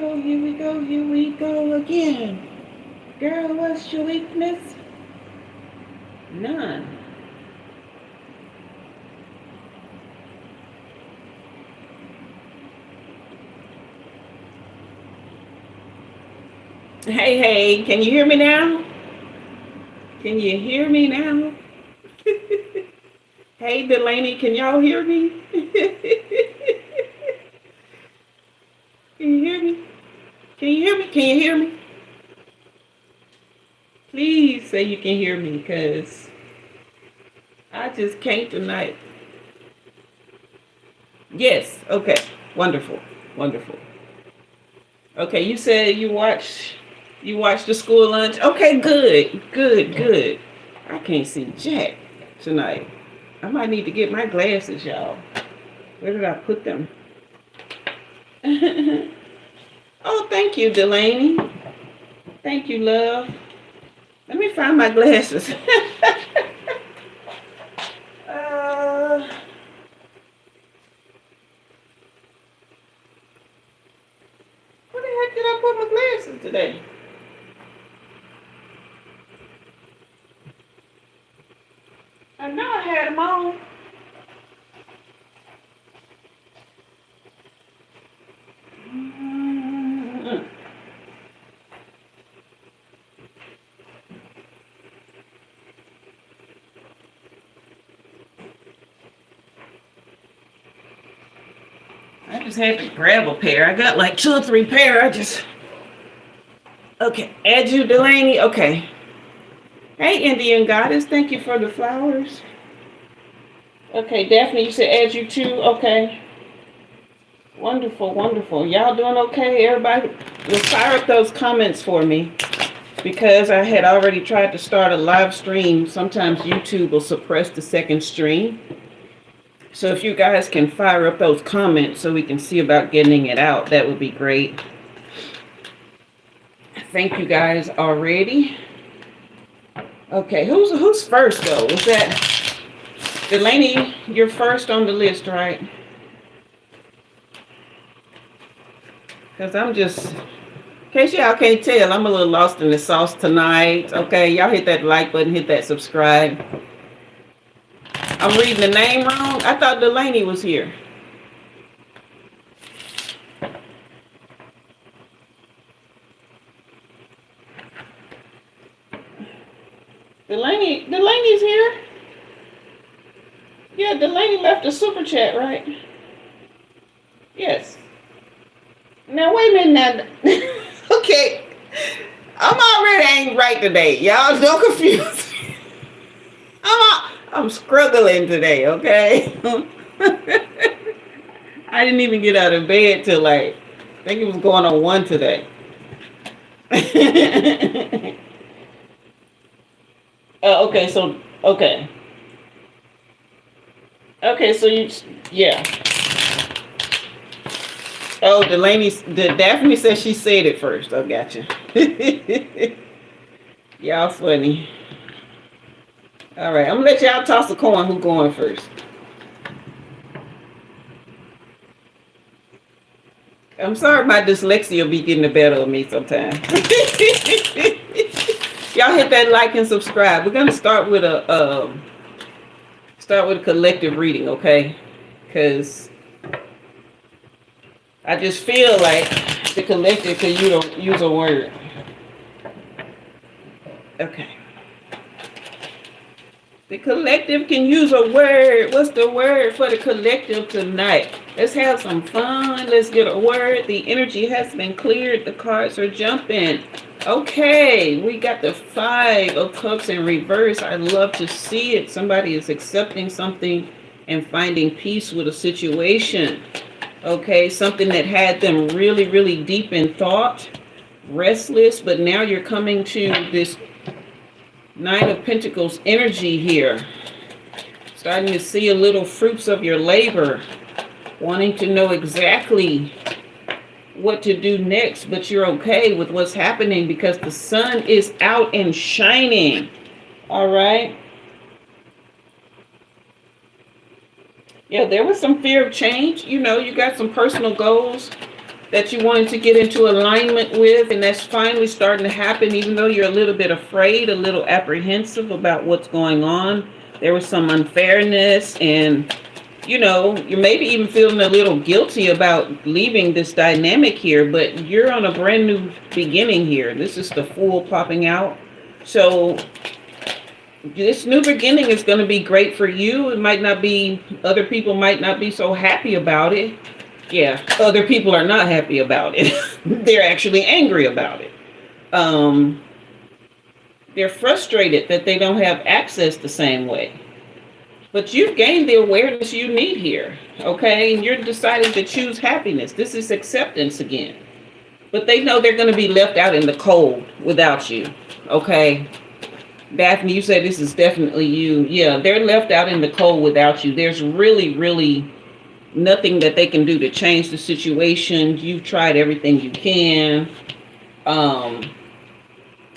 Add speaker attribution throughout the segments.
Speaker 1: go, here we go, here we go again. Girl, what's your weakness? None. Hey, hey, can you hear me now? Can you hear me now? Hey, Delaney, can y'all hear me? Can you hear me? Can you hear me? Can you hear me? Please say you can hear me, because I just can't tonight. Yes, okay. Wonderful. Wonderful. Okay, you said you watched the school lunch. Okay, good. Good, good. I can't see Jack tonight. I might need to get my glasses, y'all. Where did I put them? Oh, thank you, Delaney. Thank you, love. Let me find my glasses. uh, where the heck did I put my glasses today? I know I had them on. I just had to grab a pair. I got like 2 or 3 pair. Okay, add you, Delaney. Okay. Hey, Indian Goddess. Thank you for the flowers. Okay, Daphne, you said add you too. Okay. Wonderful, wonderful. Y'all doing okay? Everybody, will fire up those comments for me, because I had already tried to start a live stream. Sometimes YouTube will suppress the second stream. So if you guys can fire up those comments so we can see about getting it out, that would be great. Thank you guys already. Okay, who's first though? Was that Delaney? You're first on the list, right? Because I'm just, in case y'all can't tell, I'm a little lost in the sauce tonight. Okay, y'all hit that like button, hit that subscribe. I'm reading the name wrong. I thought Delaney was here. Delaney's here. Yeah, Delaney left a super chat, right? Yes. Now wait a minute. Now, okay, I'm already ain't right today. Y'all don't confuse me. I'm struggling today. Okay. I didn't even get out of bed till like, I think it was going on 1 today. Okay, so okay. Okay, so yeah. Oh, Daphne said she said it first. I gotcha. Y'all funny. All right, I'm gonna let y'all toss a coin. Who going first? I'm sorry, my dyslexia be getting the better of me sometimes. Y'all hit that like and subscribe. We're gonna start with a collective reading, okay? Because I just feel like the collective could use a word. Okay. The collective can use a word. What's the word for the collective tonight? Let's have some fun. Let's get a word. The energy has been cleared. The cards are jumping. Okay, we got the 5 of Cups in reverse. I love to see it. Somebody is accepting something and finding peace with a situation. Okay, something that had them really, really deep in thought, restless, but now you're coming to this 9 of Pentacles energy here. Starting to see a little fruits of your labor. Wanting to know exactly what to do next, but you're okay with what's happening because the sun is out and shining. All right. Yeah, there was some fear of change. You know, you got some personal goals that you wanted to get into alignment with, and that's finally starting to happen, even though you're a little bit afraid, a little apprehensive about what's going on. There was some unfairness, and you're maybe even feeling a little guilty about leaving this dynamic here, but you're on a brand new beginning here. This is the Fool popping out. So this new beginning is going to be great for you. It might not be, other people might not be so happy about it. Yeah, other people are not happy about it. They're actually angry about it. They're frustrated that they don't have access the same way. But you've gained the awareness you need here, okay? And you're deciding to choose happiness. This is acceptance again. But they know they're going to be left out in the cold without you, okay? Daphne, you said this is definitely you. Yeah, they're left out in the cold without you. There's really, really nothing that they can do to change the situation. You've tried everything you can.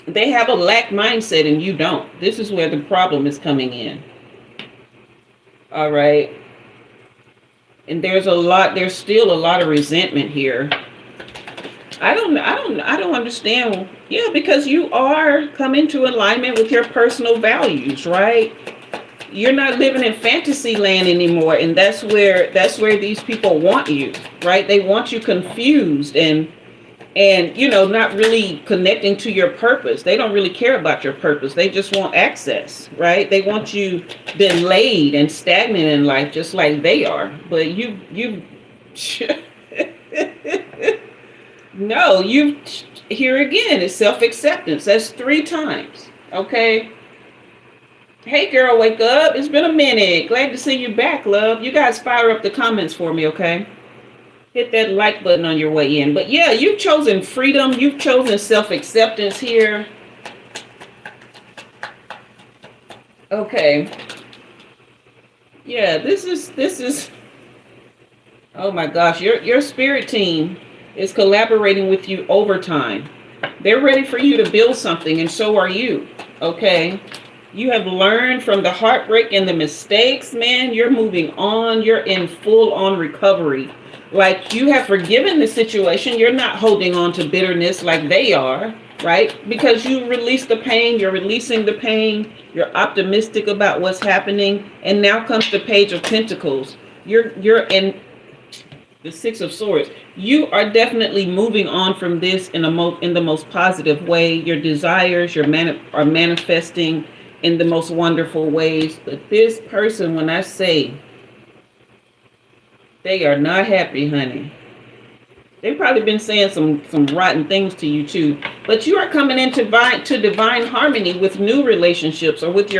Speaker 1: They have a lack mindset and you don't. This is where the problem is coming in. All right. And there's still a lot of resentment here. I don't understand. Yeah, because you are coming to alignment with your personal values, right? You're not living in fantasy land anymore, and that's where these people want you, right? They want you confused and not really connecting to your purpose. They don't really care about your purpose. They just want access, right? They want you delayed and stagnant in life, just like they are. But you no, here again, it's self-acceptance. That's 3 times, okay? Hey, girl, wake up. It's been a minute. Glad to see you back, love. You guys fire up the comments for me, okay? Hit that like button on your way in. But yeah, you've chosen freedom. You've chosen self-acceptance here. Okay. Yeah, this is, oh my gosh, your spirit team is collaborating with you overtime. They're ready for you to build something, and so are you, okay? You have learned from the heartbreak and the mistakes, man. You're moving on. You're in full-on recovery. Like, you have forgiven the situation. You're not holding on to bitterness like they are, right? Because you release the pain. You're releasing the pain. You're optimistic about what's happening. And now comes the Page of Pentacles. You're in the 6 of Swords. You are definitely moving on from this in the most positive way. Your desires are manifesting in the most wonderful ways. But this person, when I say they are not happy, honey, they've probably been saying some rotten things to you too. But you are coming into divine harmony with new relationships, or with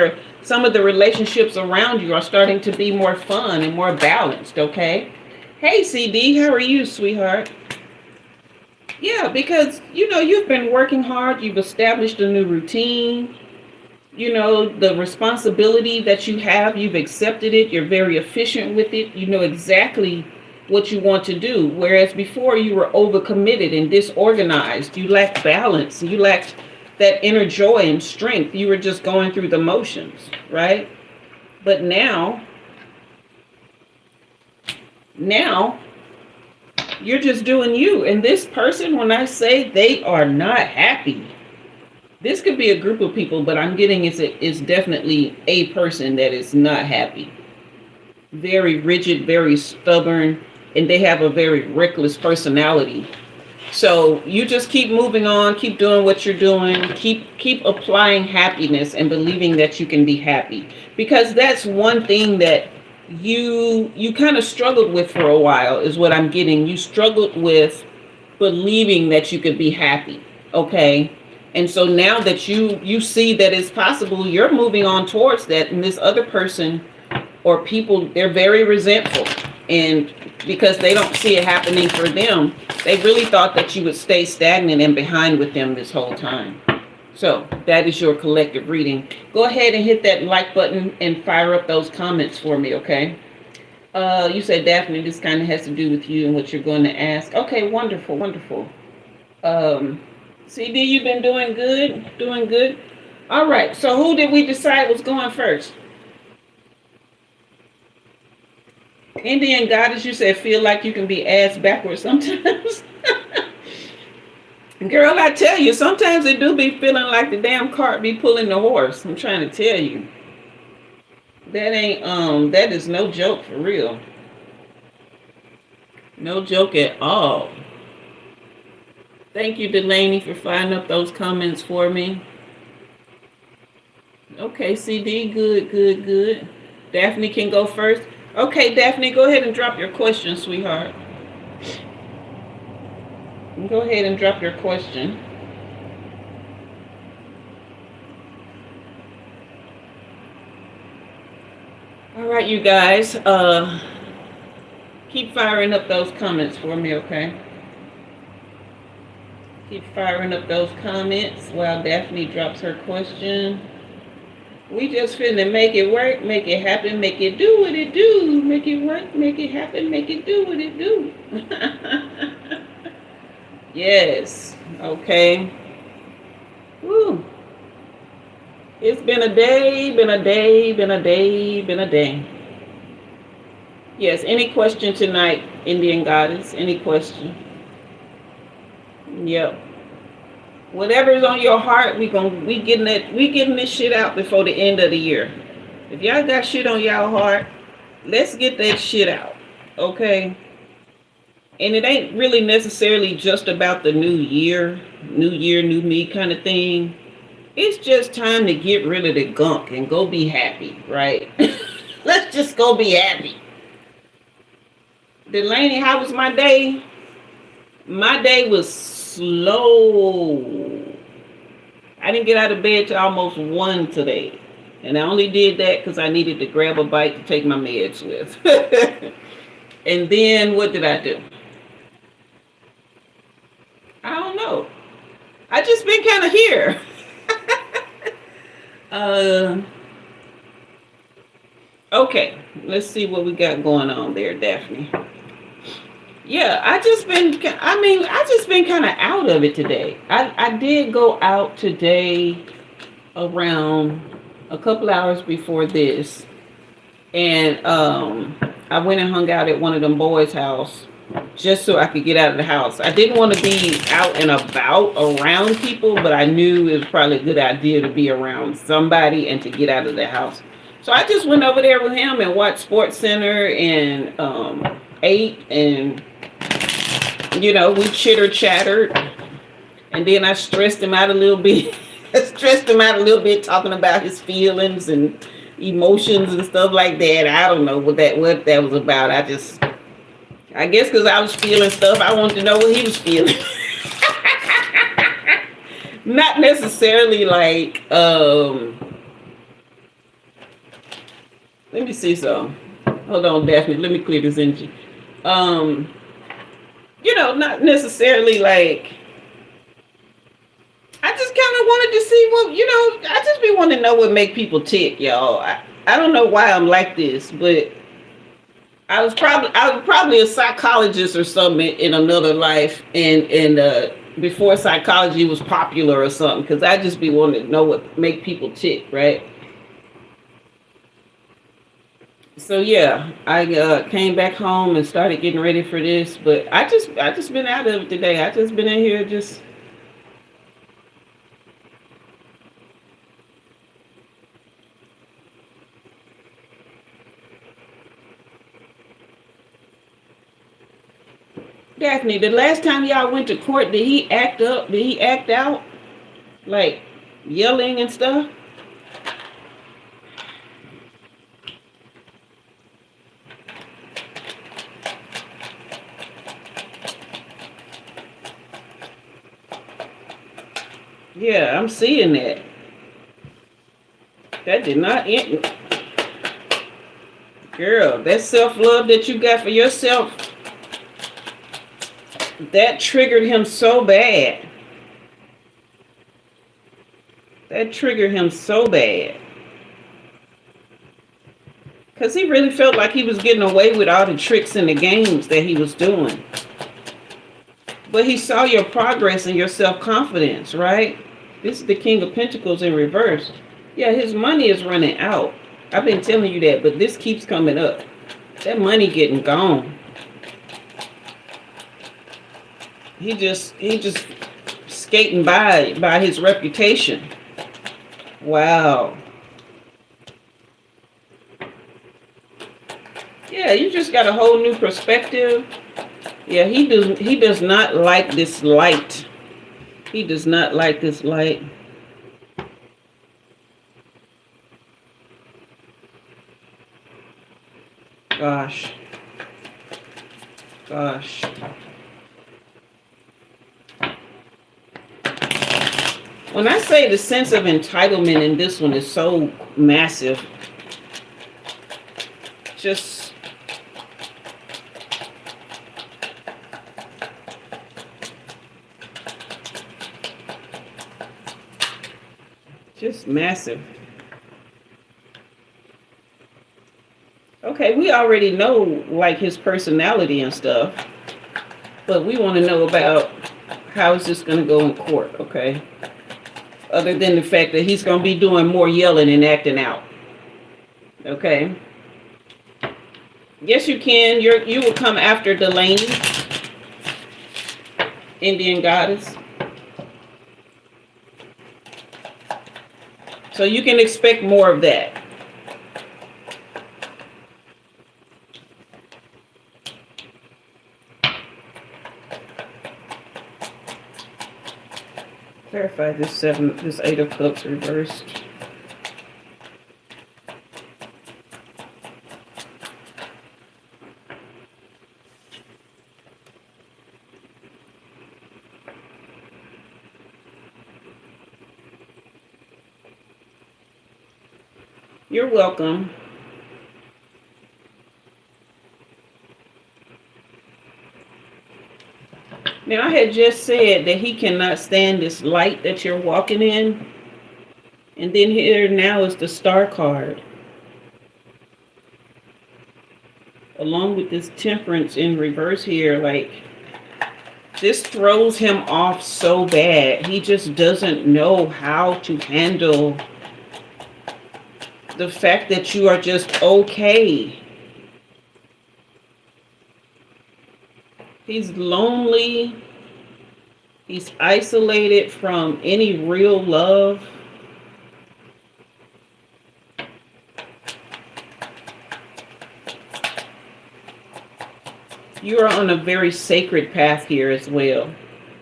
Speaker 1: some of the relationships around you are starting to be more fun and more balanced, okay? Hey, CD, how are you, sweetheart? Yeah, because, you've been working hard. You've established a new routine. The responsibility that you have, you've accepted it. You're very efficient with it. You know exactly what you want to do. Whereas before you were overcommitted and disorganized. You lacked balance. You lacked that inner joy and strength. You were just going through the motions, right? But now you're just doing you. And this person, when I say they are not happy, this could be a group of people, but I'm getting it's definitely a person that is not happy. Very rigid, very stubborn, and they have a very reckless personality. So you just keep moving on, keep doing what you're doing, keep applying happiness and believing that you can be happy. Because that's one thing that you kind of struggled with for a while, is what I'm getting. You struggled with believing that you could be happy, okay? And so now that you see that it's possible, you're moving on towards that. And this other person or people, they're very resentful. And because they don't see it happening for them, they really thought that you would stay stagnant and behind with them this whole time. So that is your collective reading. Go ahead and hit that like button and fire up those comments for me, okay? You said, Daphne, this kind of has to do with you and what you're going to ask. Okay, wonderful, wonderful. CD, you've been doing good. All right, so who did we decide was going first? Indian goddess, you said, feel like you can be ass backwards sometimes. Girl, I tell you, sometimes it do be feeling like the damn cart be pulling the horse. I'm trying to tell you. That is no joke for real. No joke at all. Thank you, Delaney, for finding up those comments for me. Okay, CD, good, good, good. Daphne can go first. Okay, Daphne, go ahead and drop your question, sweetheart. Go ahead and drop your question. All right, you guys. Keep firing up those comments for me, okay? Keep firing up those comments while Daphne drops her question. We just finna make it work, make it happen, make it do what it do. Make it work, make it happen, make it do what it do. Yes, okay. Woo. It's been a day, been a day, been a day, been a day. Yes, any question tonight, Indian Goddess? Any question? Yep. Whatever's on your heart, we getting this shit out before the end of the year. If y'all got shit on y'all heart, let's get that shit out, okay? And it ain't really necessarily just about the new year, new me kind of thing. It's just time to get rid of the gunk and go be happy, right? Let's just go be happy. Delaney, how was my day? My day was slow. I didn't get out of bed till almost 1 today. And I only did that because I needed to grab a bite to take my meds with. And then what did I do? I don't know. I just been kind of here. Okay, let's see what we got going on there, Daphne. Yeah, I just been kind of out of it today. I did go out today around a couple hours before this. And I went and hung out at one of them boys' house just so I could get out of the house. I didn't want to be out and about around people, but I knew it was probably a good idea to be around somebody and to get out of the house. So I just went over there with him and watched Sports Center and ate, and we chitter chattered, and then I stressed him out a little bit. Talking about his feelings and emotions and stuff like that. I don't know what that was about. I guess because I was feeling stuff, I wanted to know what he was feeling. Not necessarily like, let me see some. Hold on, Daphne. Let me clear this energy. Not necessarily like, I just kind of wanted to see what, I just be wanting to know what make people tick, y'all. I don't know why I'm like this, but I was probably a psychologist or something in another life, and before psychology was popular or something, because I just be wanting to know what make people tick, right? So yeah, I came back home and started getting ready for this, but I just been out of it today. I just been in here just. Daphne, the last time y'all went to court, did he act up? Did he act out? Like yelling and stuff? Yeah, I'm seeing that. That did not end. Girl, that self-love that you got for yourself, that triggered him so bad. That triggered him so bad. Because he really felt like he was getting away with all the tricks and the games that he was doing. But he saw your progress and your self-confidence, right? This is the King of Pentacles in reverse. Yeah, his money is running out. I've been telling you that, but this keeps coming up. That money getting gone. He just skating by his reputation. Wow. Yeah, you just got a whole new perspective. Yeah, he does not like this light. He does not like this light. Gosh. Gosh. When I say the sense of entitlement in this one is so massive, just massive. Okay, we already know like his personality and stuff, but we want to know about how is this going to go in court, okay? Other than the fact that he's going to be doing more yelling and acting out. Okay? Yes, you can. You will come after Delaney, Indian goddess. So you can expect more of that. Clarify this Eight of Cups reversed. You're welcome. Now, I had just said that he cannot stand this light that you're walking in. And then here now is the Star card. Along with this Temperance in reverse here, like, this throws him off so bad. He just doesn't know how to handle the fact that you are just okay. He's lonely. He's isolated from any real love. You are on a very sacred path here as well.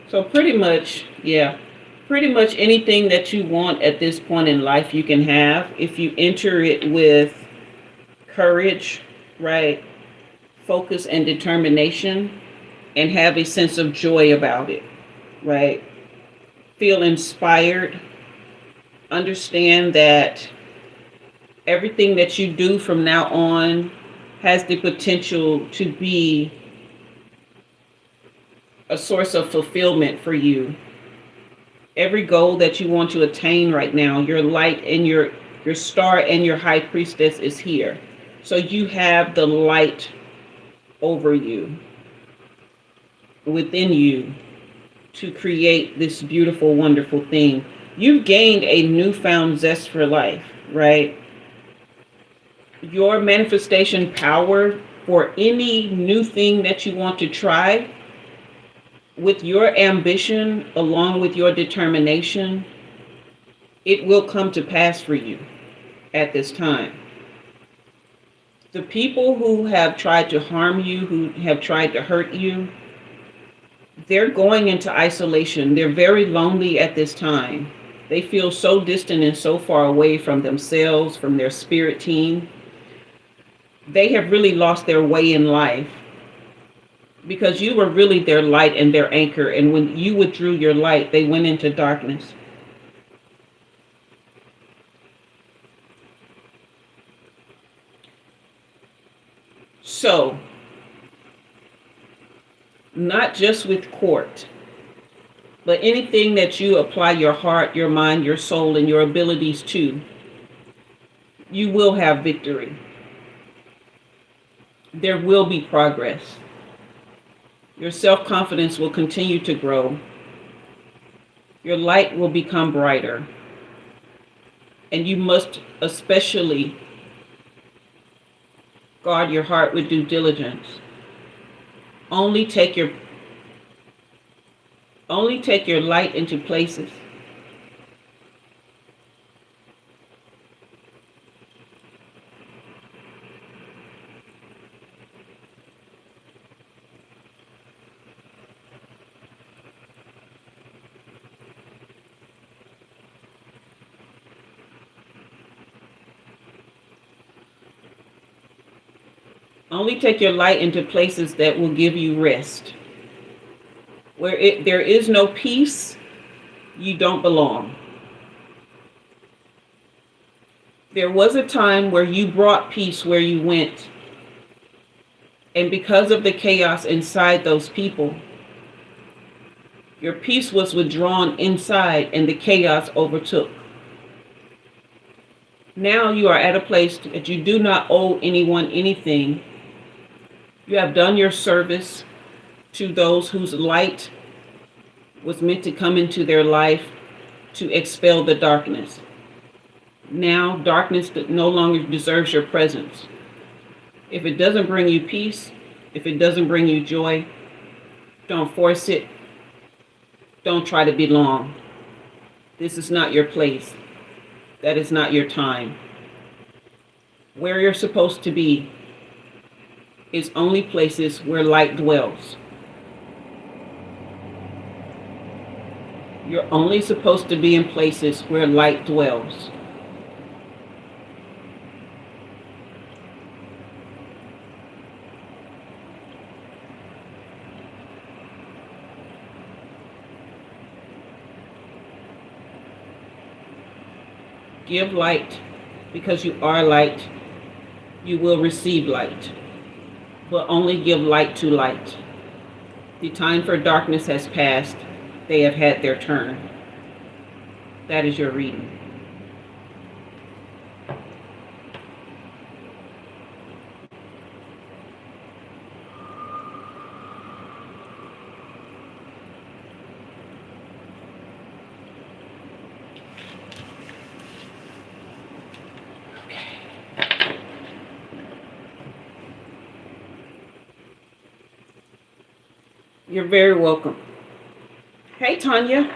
Speaker 1: So pretty much, yeah, pretty much anything that you want at this point in life you can have if you enter it with courage, right? Focus and determination, and have a sense of joy about it, right? Feel inspired. Understand that everything that you do from now on has the potential to be a source of fulfillment for you. Every goal that you want to attain right now, your light and your star and your high priestess is here. So you have the light over you, within you, to create this beautiful, wonderful thing. You've gained a newfound zest for life, right? Your manifestation power for any new thing that you want to try, with your ambition along with your determination, it will come to pass for you at this time. The people who have tried to harm you, who have tried to hurt you, they're going into isolation. They're very lonely at this time. They feel so distant and so far away from themselves, from their spirit team. They have really lost their way in life, because you were really their light and their anchor. And when you withdrew your light, they went into darkness. So, not just with court, but anything that you apply your heart, your mind, your soul, and your abilities to, you will have victory. There will be progress. Your self-confidence will continue to grow. Your light will become brighter. And you must especially guard your heart with due diligence. Only take your Only take your light into places. Only take your light into places that will give you rest. Where there is no peace, you don't belong. There was a time where you brought peace where you went. And because of the chaos inside those people, your peace was withdrawn inside and the chaos overtook. Now you are at a place that you do not owe anyone anything. You have done your service to those whose light was meant to come into their life to expel the darkness. Now darkness no longer deserves your presence. If it doesn't bring you peace, if it doesn't bring you joy, don't force it. Don't try to belong. This is not your place. That is not your time. Where you're supposed to be is only places where light dwells. You're only supposed to be in places where light dwells. Give light because you are light. You will receive light, but only give light to light. The time for darkness has passed. They have had their turn. That is your reading. You're very welcome. Hey, Tanya.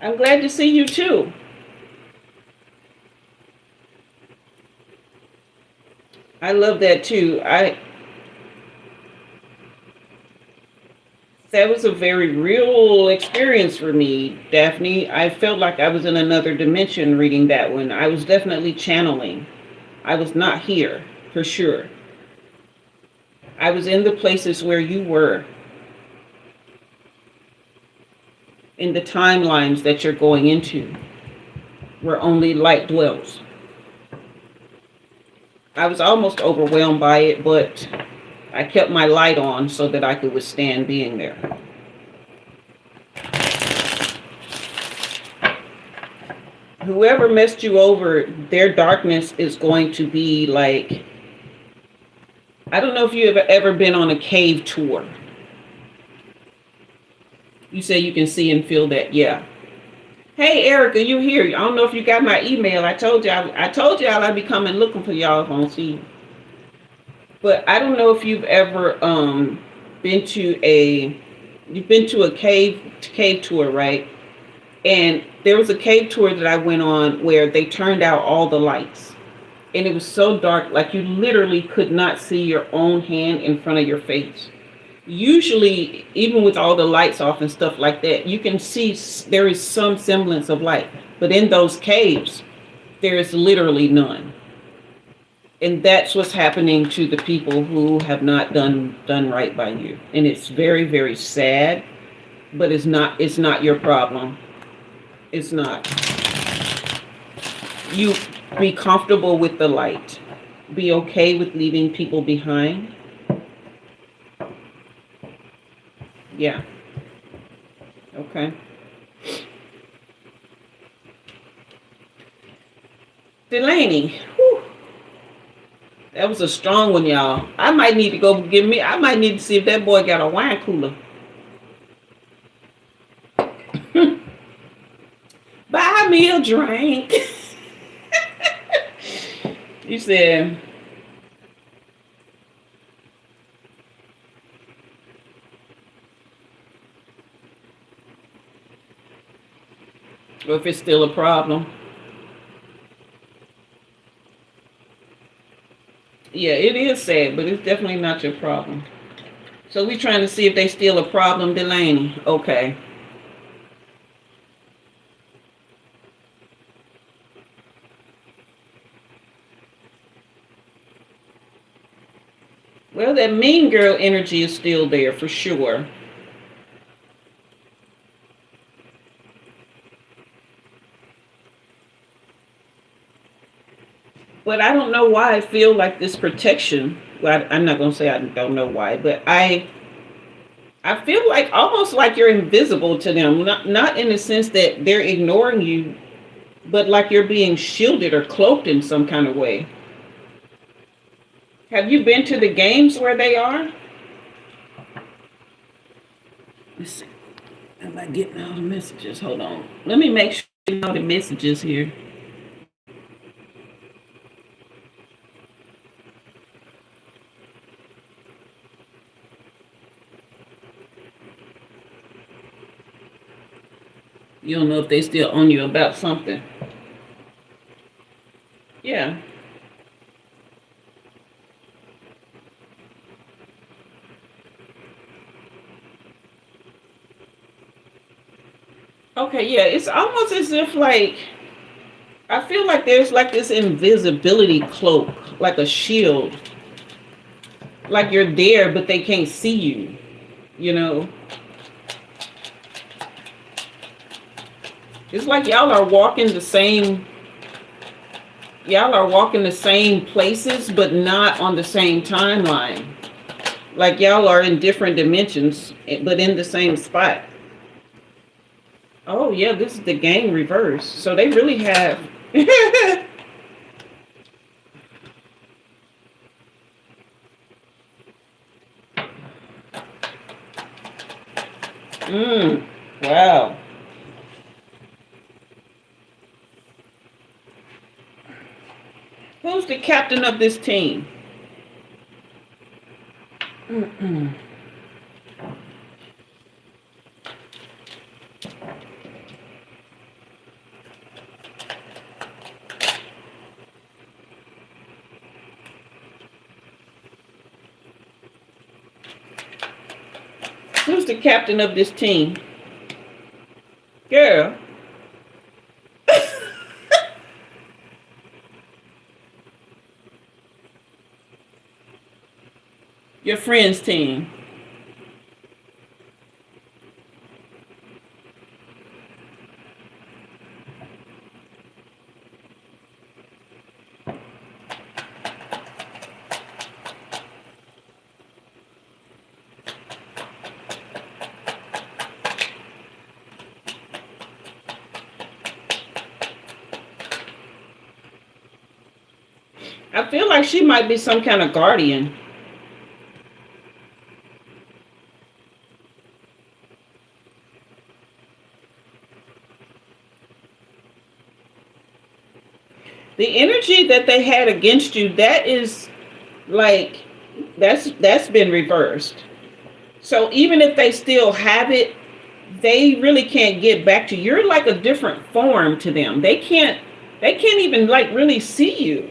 Speaker 1: I'm glad to see you too. I love that too. That was a very real experience for me, Daphne. I felt like I was in another dimension reading that one. I was definitely channeling. I was not here, for sure. I was in the places where you were, in the timelines that you're going into, where only light dwells. I was almost overwhelmed by it, but I kept my light on so that I could withstand being there. Whoever messed you over, their darkness is going to be like, I don't know if you have ever been on a cave tour. You say you can see and feel that, yeah. Hey, Erica, you here? I don't know if you got my email. I told y'all I'd be coming looking for y'all if I don't see you. But I don't know if you've ever been to a cave tour, right? And there was a cave tour that I went on where they turned out all the lights. And it was so dark, like you literally could not see your own hand in front of your face. Usually, even with all the lights off and stuff like that, you can see there is some semblance of light. But in those caves, there is literally none. And that's what's happening to the people who have not done right by you. And it's very, very sad, but it's not your problem. It's not. You be comfortable with the light. Be okay with leaving people behind. Yeah. Okay. Delaney. Whew. That was a strong one, y'all. I might need to see if that boy got a wine cooler. Buy me a drink. You said, Or if it's still a problem. Yeah, it is sad, but it's definitely not your problem. So we're trying to see if they still a problem, Delaney. Okay. Well, that mean girl energy is still there for sure. But I don't know why I feel like this protection. Well, I'm not gonna say I don't know why, but I feel like almost like you're invisible to them. Not in the sense that they're ignoring you, but like you're being shielded or cloaked in some kind of way. Have you been to the games where they are? Let's see. Am I getting all the messages? Hold on. Let me make sure you know the messages here. You don't know if they still on you about something. Yeah. Okay, yeah. It's almost as if like I feel like there's like this invisibility cloak, like a shield. Like you're there but they can't see you, you know? It's like y'all are walking the same places but not on the same timeline. Like y'all are in different dimensions but in the same spot. Oh yeah, this is the gang reverse. So they really have mm, wow. Who's the captain of this team? Mm-mm. Who's the captain of this team? Girl. Your friend's team. I feel like she might be some kind of guardian. The energy that they had against you, that is like that's been reversed. So even if they still have it, they really can't get back to you. You're like a different form to them. They can't even like really see you.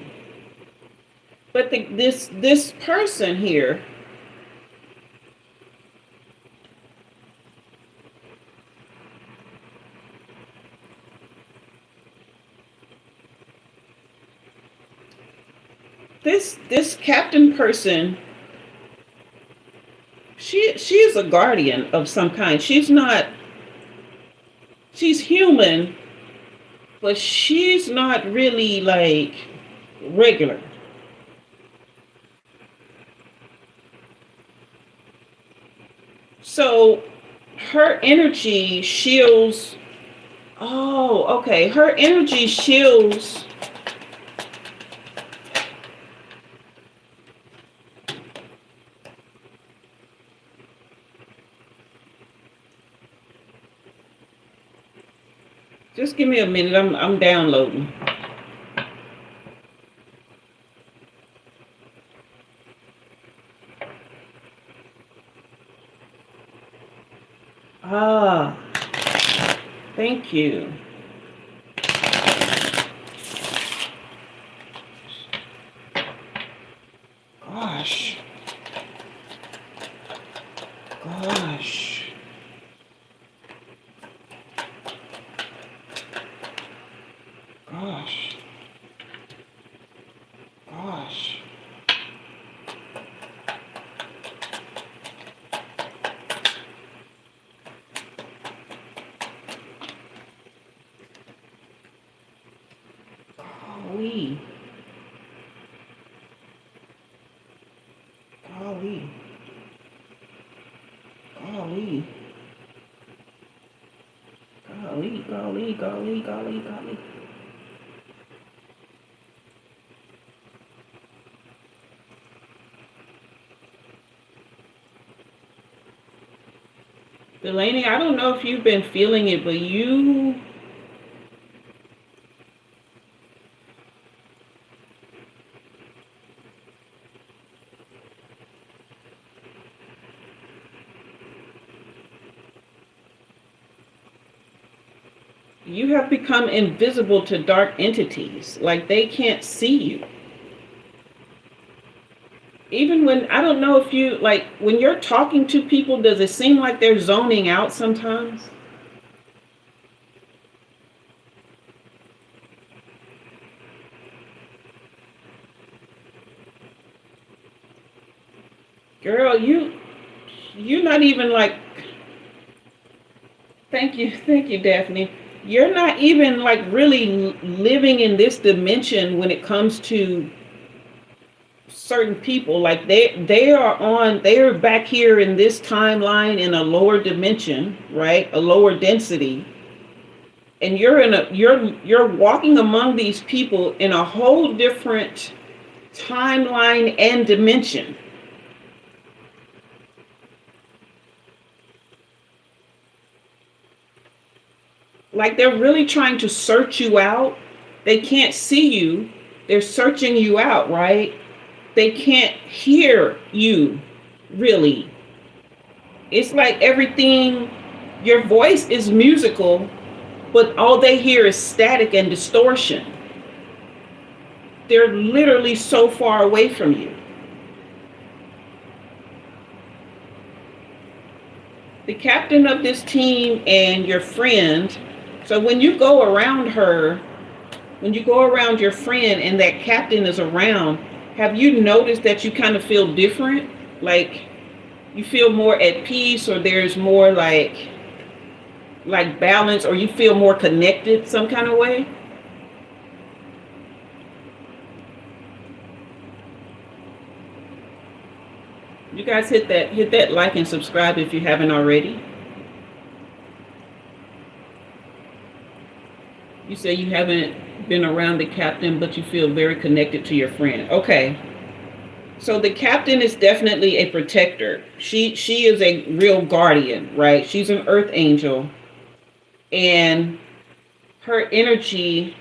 Speaker 1: But this person here, this captain person, she is a guardian of some kind. She's human, but she's not really like regular. So her energy shields. Oh, okay. Her energy shields. Just give me a minute. I'm downloading. Ah, thank you. Gosh. Gosh. Golly. Golly. Golly. Golly, golly, golly, golly, golly. Delaney, I don't know if you've been feeling it, but you have become invisible to dark entities. Like they can't see you. Even when, I don't know if you, like, when you're talking to people, does it seem like they're zoning out sometimes? Girl, you're not even like, thank you, Daphne. You're not even like really living in this dimension when it comes to certain people. Like they're back here in this timeline in a lower dimension, right? A lower density. And you're walking among these people in a whole different timeline and dimension. Like they're really trying to search you out. They can't see you. They're searching you out, right? They can't hear you, really. It's like everything, your voice is musical, but all they hear is static and distortion. They're literally so far away from you. The captain of this team and your friend, so when you go around your friend and that captain is around, have you noticed that you kind of feel different? Like you feel more at peace, or there's more like balance, or you feel more connected some kind of way? You guys hit that like and subscribe if you haven't already. You say you haven't been around the captain, but you feel very connected to your friend. Okay. So the captain is definitely a protector. She is a real guardian, right? She's an earth angel. And her energy,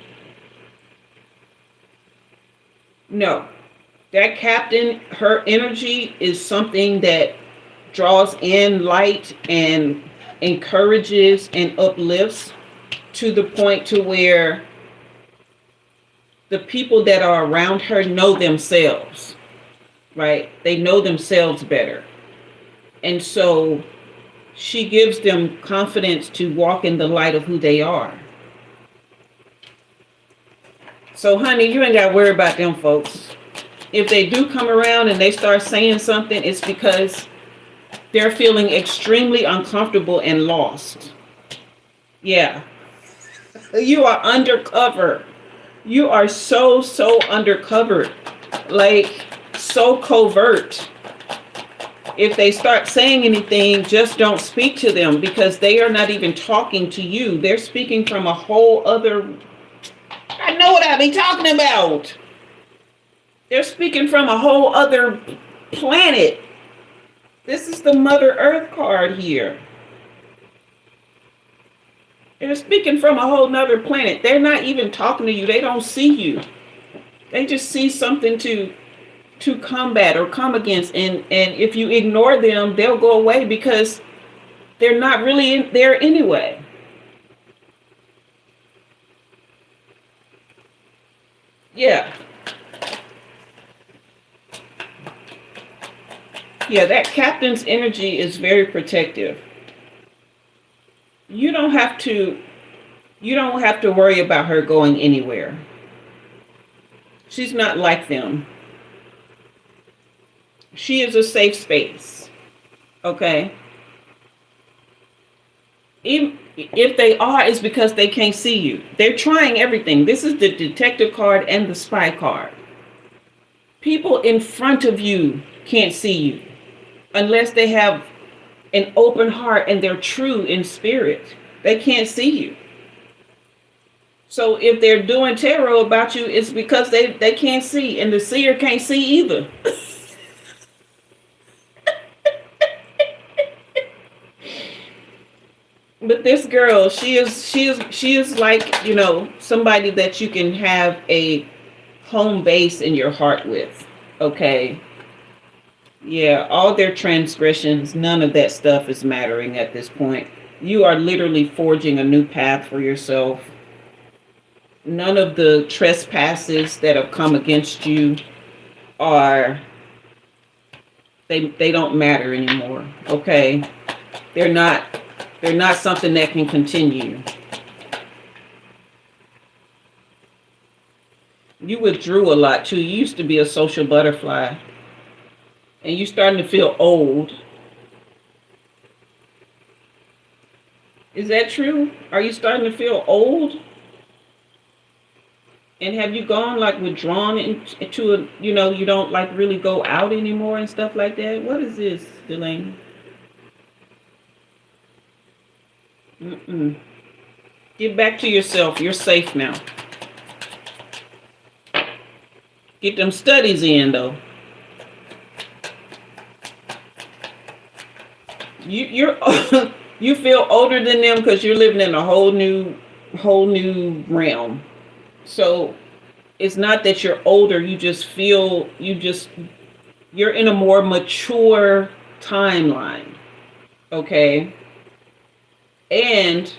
Speaker 1: no. That captain, her energy is something that draws in light and encourages and uplifts to the point to where the people that are around her know themselves, right? They know themselves better. And so she gives them confidence to walk in the light of who they are. So honey, you ain't got to worry about them folks. If they do come around and they start saying something, it's because they're feeling extremely uncomfortable and lost. Yeah. You are undercover. You are so undercover. Like, so covert. If they start saying anything, just don't speak to them, because they are not even talking to you. They're speaking from a whole other... I know what I be talking about. They're speaking from a whole other planet. This is the Mother Earth card here. They're speaking from a whole nother planet. They're not even talking to you. They don't see you. They just see something to combat or come against. And if you ignore them, they'll go away, because they're not really there anyway. Yeah. Yeah, that captain's energy is very protective. You don't have to You don't have to worry about her going anywhere. She's not like them. She is a safe space. Okay? Even if they are, it's because they can't see you. They're trying everything. This is the detective card and the spy card. People in front of you can't see you unless they have an open heart and they're true in spirit. They can't see you. So if they're doing tarot about you, it's because they can't see, and the seer can't see either. But this girl, she is like, somebody that you can have a home base in your heart with. Okay. Yeah, all their transgressions, none of that stuff is mattering at this point. You are literally forging a new path for yourself. None of the trespasses that have come against you are, they don't matter anymore. Okay? They're not something that can continue. You withdrew a lot too. You used to be a social butterfly. And you're starting to feel old. Is that true? Are you starting to feel old? And have you gone like withdrawn into a, you don't like really go out anymore and stuff like that? What is this, Delaney? Get back to yourself. You're safe now. Get them studies in though. You're you feel older than them because you're living in a whole new realm. So it's not that you're older, you just feel you're in a more mature timeline. Okay? And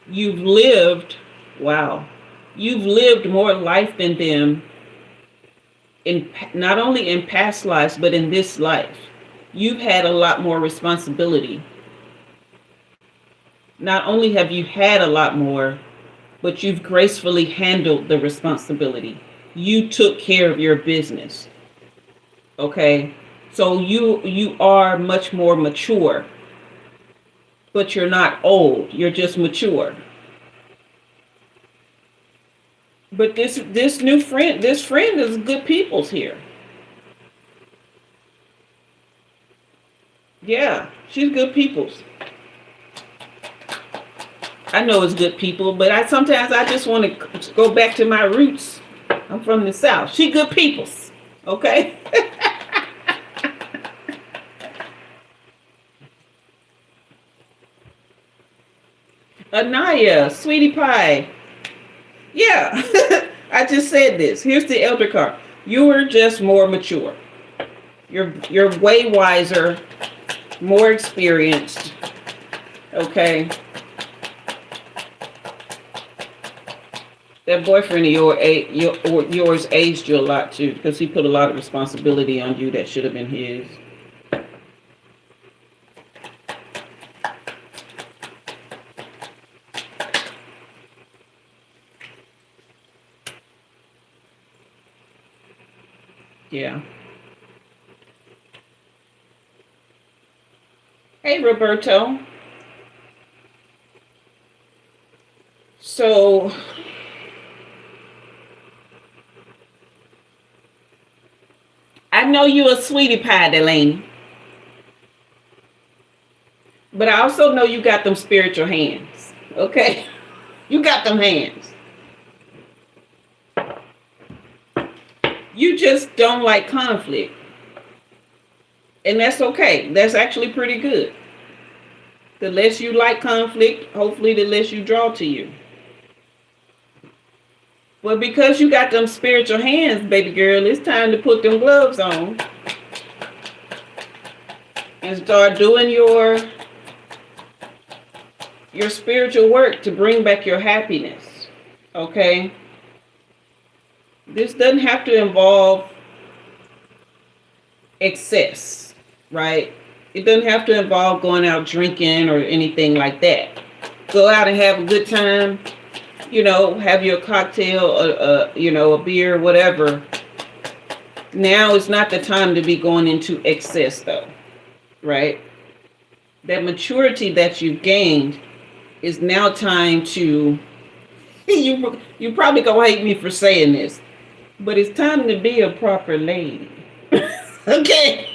Speaker 1: you've lived more life than them, in not only in past lives but in this life. You've had a lot more responsibility. Not only have you had a lot more, but you've gracefully handled the responsibility. You took care of your business. Okay? So you are much more mature. But you're not old. You're just mature. But this friend is good people's here. Yeah, she's good people's. I know it's good people, but sometimes I just want to go back to my roots. I'm from the South. She good people's. Okay? Anaya, sweetie pie. Yeah, I just said this. Here's the elder card. You were just more mature. You're way wiser, more experienced. Okay. That boyfriend of yours aged you a lot too, because he put a lot of responsibility on you that should have been his. Yeah. Hey, Roberto. So, I know you a sweetie pie, Delaney. But I also know you got them spiritual hands. Okay? You got them hands. You just don't like conflict. And that's okay. That's actually pretty good. The less you like conflict, hopefully the less you draw to you. Well, because you got them spiritual hands, baby girl, it's time to put them gloves on and start doing your spiritual work to bring back your happiness. Okay? This doesn't have to involve excess, right? It doesn't have to involve going out drinking or anything like that. Go out and have a good time, have your cocktail, a beer, whatever. Now is not the time to be going into excess, though, right? That maturity that you've gained is now time to, you probably gonna hate me for saying this, but it's time to be a proper lady. Okay.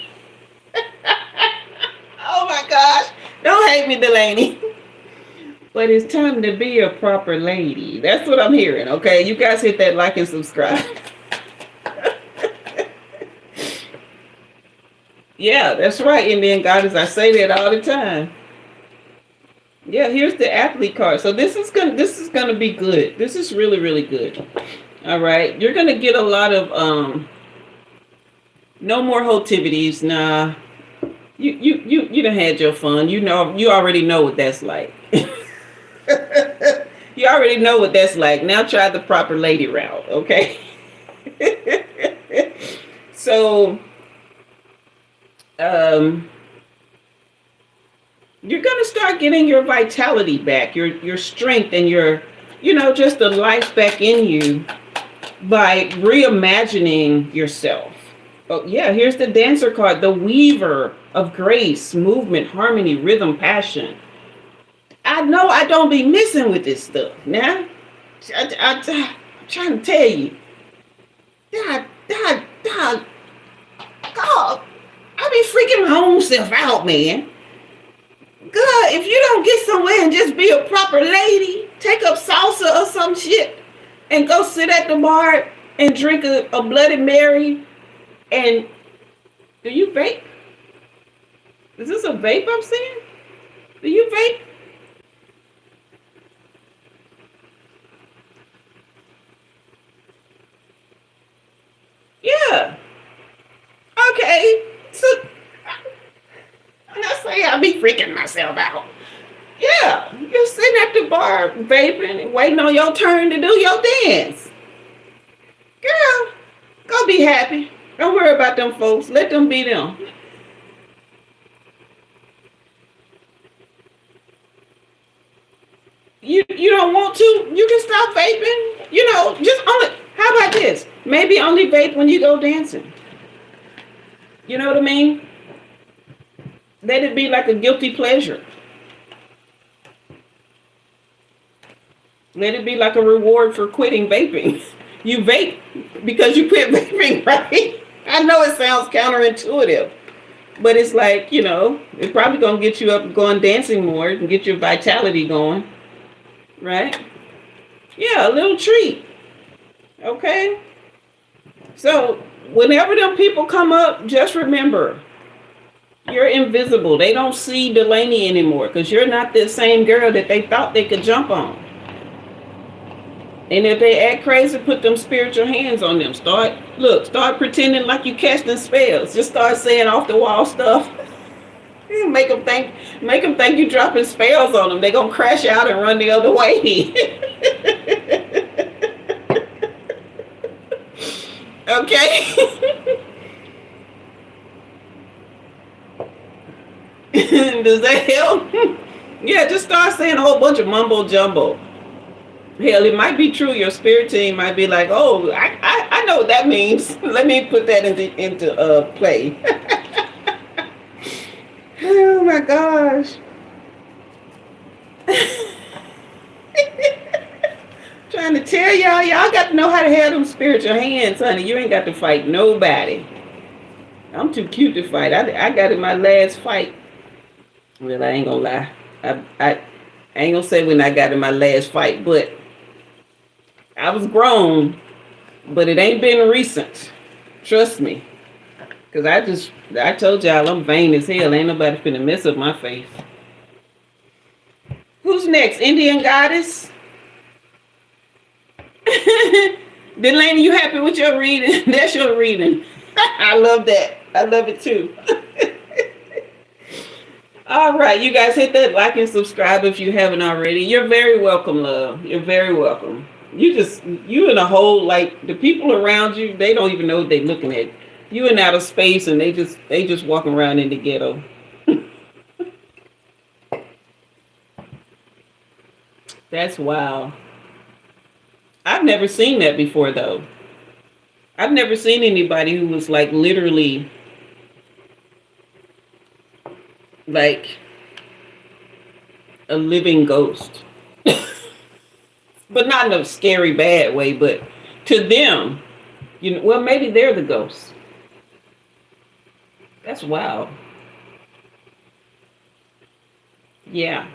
Speaker 1: Oh my gosh. Don't hate me, Delaney. But it's time to be a proper lady. That's what I'm hearing, okay? You guys hit that like and subscribe. Yeah, that's right, Indian Goddess. I say that all the time. Yeah, here's the athlete card. So this is gonna be good. This is really, really good. All right. You're gonna get a lot of no more hotivities. Nah. You done had your fun. You already know what that's like. You already know what that's like. Now try the proper lady route, okay? So you're gonna start getting your vitality back, your strength, and your, just the life back in you by reimagining yourself. Oh yeah, here's the dancer card, the weaver of grace, movement, harmony, rhythm, passion. I know I don't be missing with this stuff. Now, I'm trying to tell you. God, I be freaking my own self out, man. God, if you don't get somewhere and just be a proper lady, take up salsa or some shit, and go sit at the bar and drink a Bloody Mary, and do you vape? Is this a vape I'm seeing? Do you vape? Yeah. Okay. So I'm not saying I be freaking myself out. Yeah. You're sitting at the bar vaping and waiting on your turn to do your dance. Girl, go be happy. Don't worry about them folks. Let them be them. You don't want to, you can stop vaping. Just only, how about this? Maybe only vape when you go dancing. You know what I mean? Let it be like a guilty pleasure. Let it be like a reward for quitting vaping. You vape because you quit vaping, right? I know it sounds counterintuitive, but it's like, it's probably going to get you up going dancing more and get your vitality going, right? Yeah, a little treat. Okay? So whenever them people come up, just remember, you're invisible. They don't see Delaney anymore because you're not the same girl that they thought they could jump on. And if they act crazy, put them spiritual hands on them. Start pretending like you casting spells. Just start saying off the wall stuff. Make them think you dropping spells on them. They're gonna crash out and run the other way. Okay. Does that help? Yeah, just start saying a whole bunch of mumbo jumbo. Hell, it might be true. Your spirit team might be like, "Oh, I know what that means. Let me put that into play." Oh my gosh. Trying to tell y'all got to know how to have them spiritual hands, honey. You ain't got to fight nobody. I'm too cute to fight. I got in my last fight. Well, I ain't gonna lie. I ain't gonna say when I got in my last fight, but I was grown, but it ain't been recent. Trust me. Because I told y'all I'm vain as hell. Ain't nobody finna mess up my face. Who's next? Indian Goddess? Delaney, you happy with your reading? That's your reading. I love that. I love it too. All right, you guys hit that like and subscribe if you haven't already. You're very welcome, love. You're very welcome. You in a whole, like, the people around you, they don't even know what they're looking at. You in outer space and they just walking around in the ghetto. That's wild. never seen that before, though. I've never seen anybody who was like literally like a living ghost. But not in a scary bad way, but to them, well, maybe they're the ghosts. That's wild. Yeah.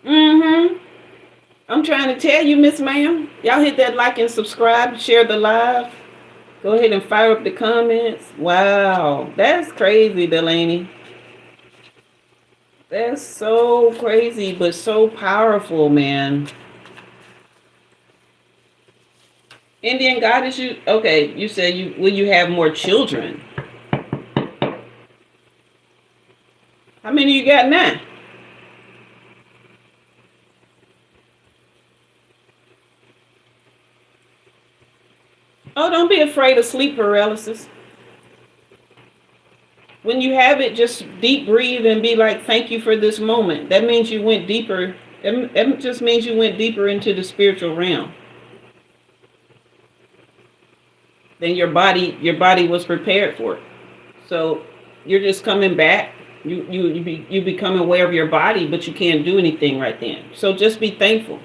Speaker 1: Mm-hmm. I'm trying to tell you, Miss Ma'am. Y'all hit that like and subscribe, share the live. Go ahead and fire up the comments. Wow. That's crazy, Delaney. That's so crazy, but so powerful, man. Indian goddess, you said will you have more children? How many you got now? Oh, don't be afraid of sleep paralysis. When you have it, just deep breathe and be like, thank you for this moment. That means you went deeper. It just means you went deeper into the spiritual realm. Then your body was prepared for it. So you're just coming back. You become aware of your body, but you can't do anything right then. So just be thankful.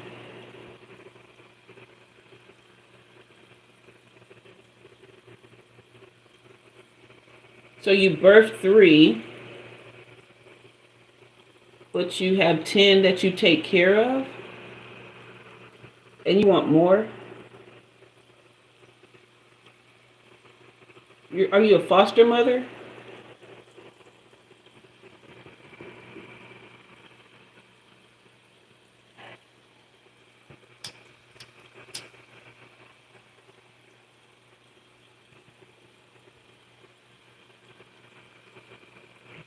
Speaker 1: So you birthed 3, but you have 10 that you take care of, and you want more. Are you a foster mother?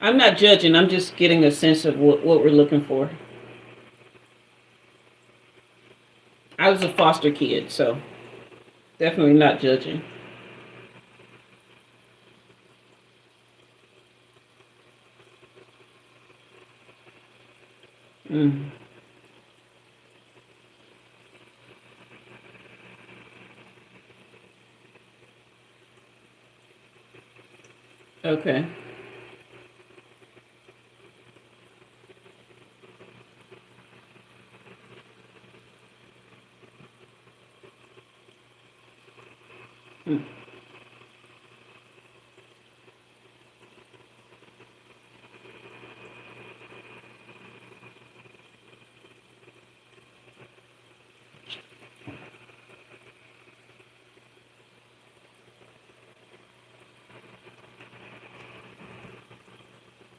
Speaker 1: I'm not judging. I'm just getting a sense of what we're looking for. I was a foster kid, so definitely not judging. Mm. Okay. Mm.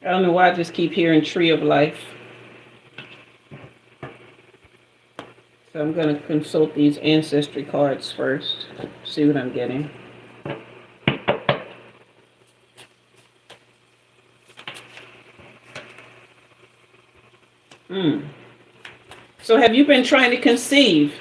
Speaker 1: I don't know why I just keep hearing Tree of Life. So I'm going to consult these ancestry cards first, see what I'm getting. So have you been trying to conceive?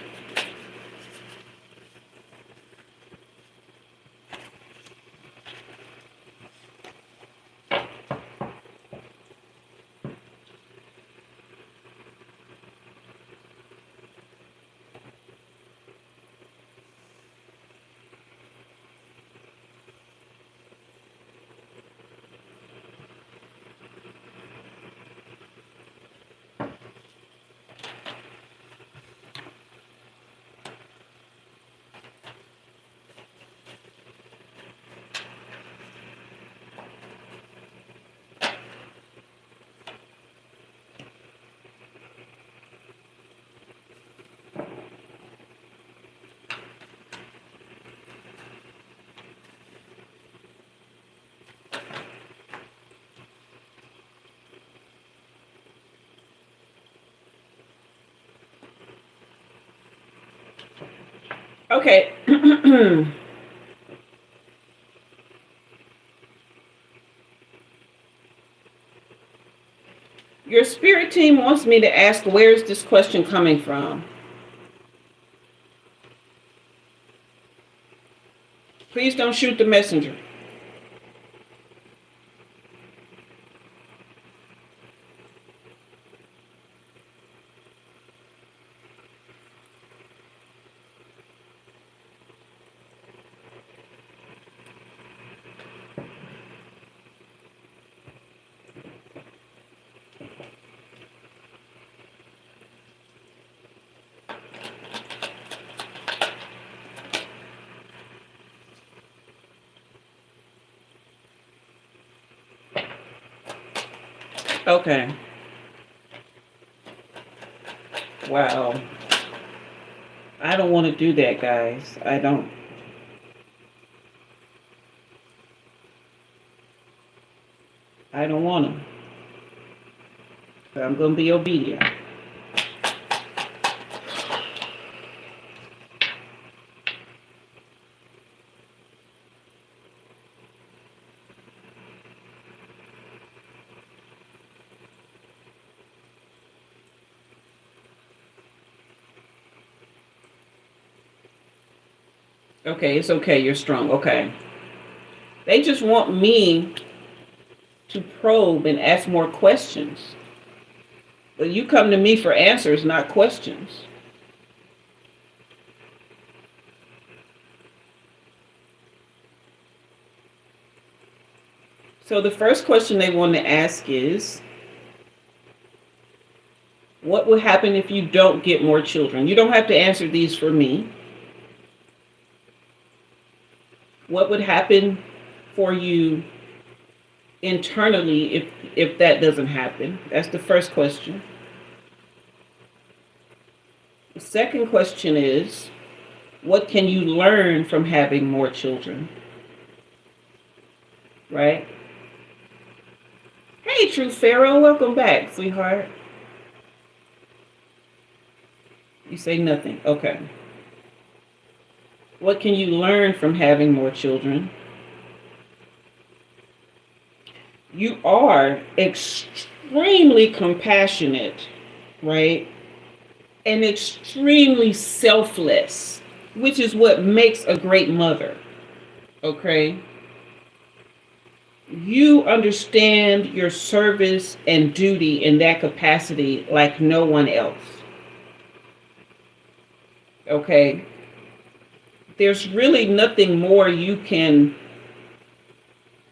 Speaker 1: Okay. Your spirit team wants me to ask, where is this question coming from? Please don't shoot the messenger. Okay. Wow. I don't want to do that, guys. I don't. I don't want to. But I'm going to be obedient. Okay, it's okay. You're strong. Okay. They just want me to probe and ask more questions. But you come to me for answers, not questions. So the first question they want to ask is, what will happen if you don't get more children? You don't have to answer these for me. What would happen for you internally if that doesn't happen? That's the first question. The second question is, what can you learn from having more children? Right? Hey, True Pharaoh, welcome back, sweetheart. You say nothing. Okay. What can you learn from having more children? You are extremely compassionate, right? And extremely selfless, which is what makes a great mother. Okay? You understand your service and duty in that capacity like no one else. Okay? There's really nothing more you can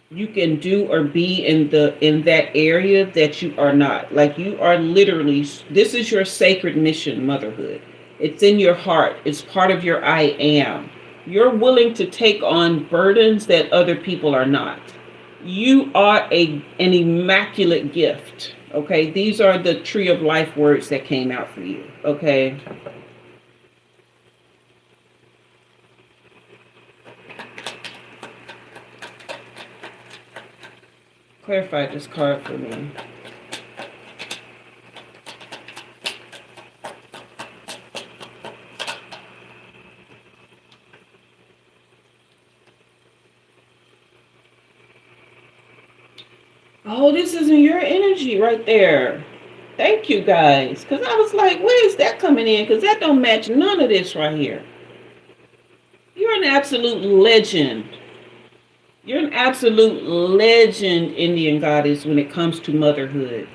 Speaker 1: do or be in that area that you are not. Like, you are literally, this is your sacred mission, motherhood. It's in your heart. It's part of your I am. You're willing to take on burdens that other people are not. You are an immaculate gift. Okay, these are the tree of life words that came out for you. Okay. Clarify this card for me. Oh, this isn't your energy right there. Thank you, guys. Because I was like, where is that coming in? Because that don't match none of this right here. You're an absolute legend. You're an absolute legend, Indian goddess, when it comes to motherhood.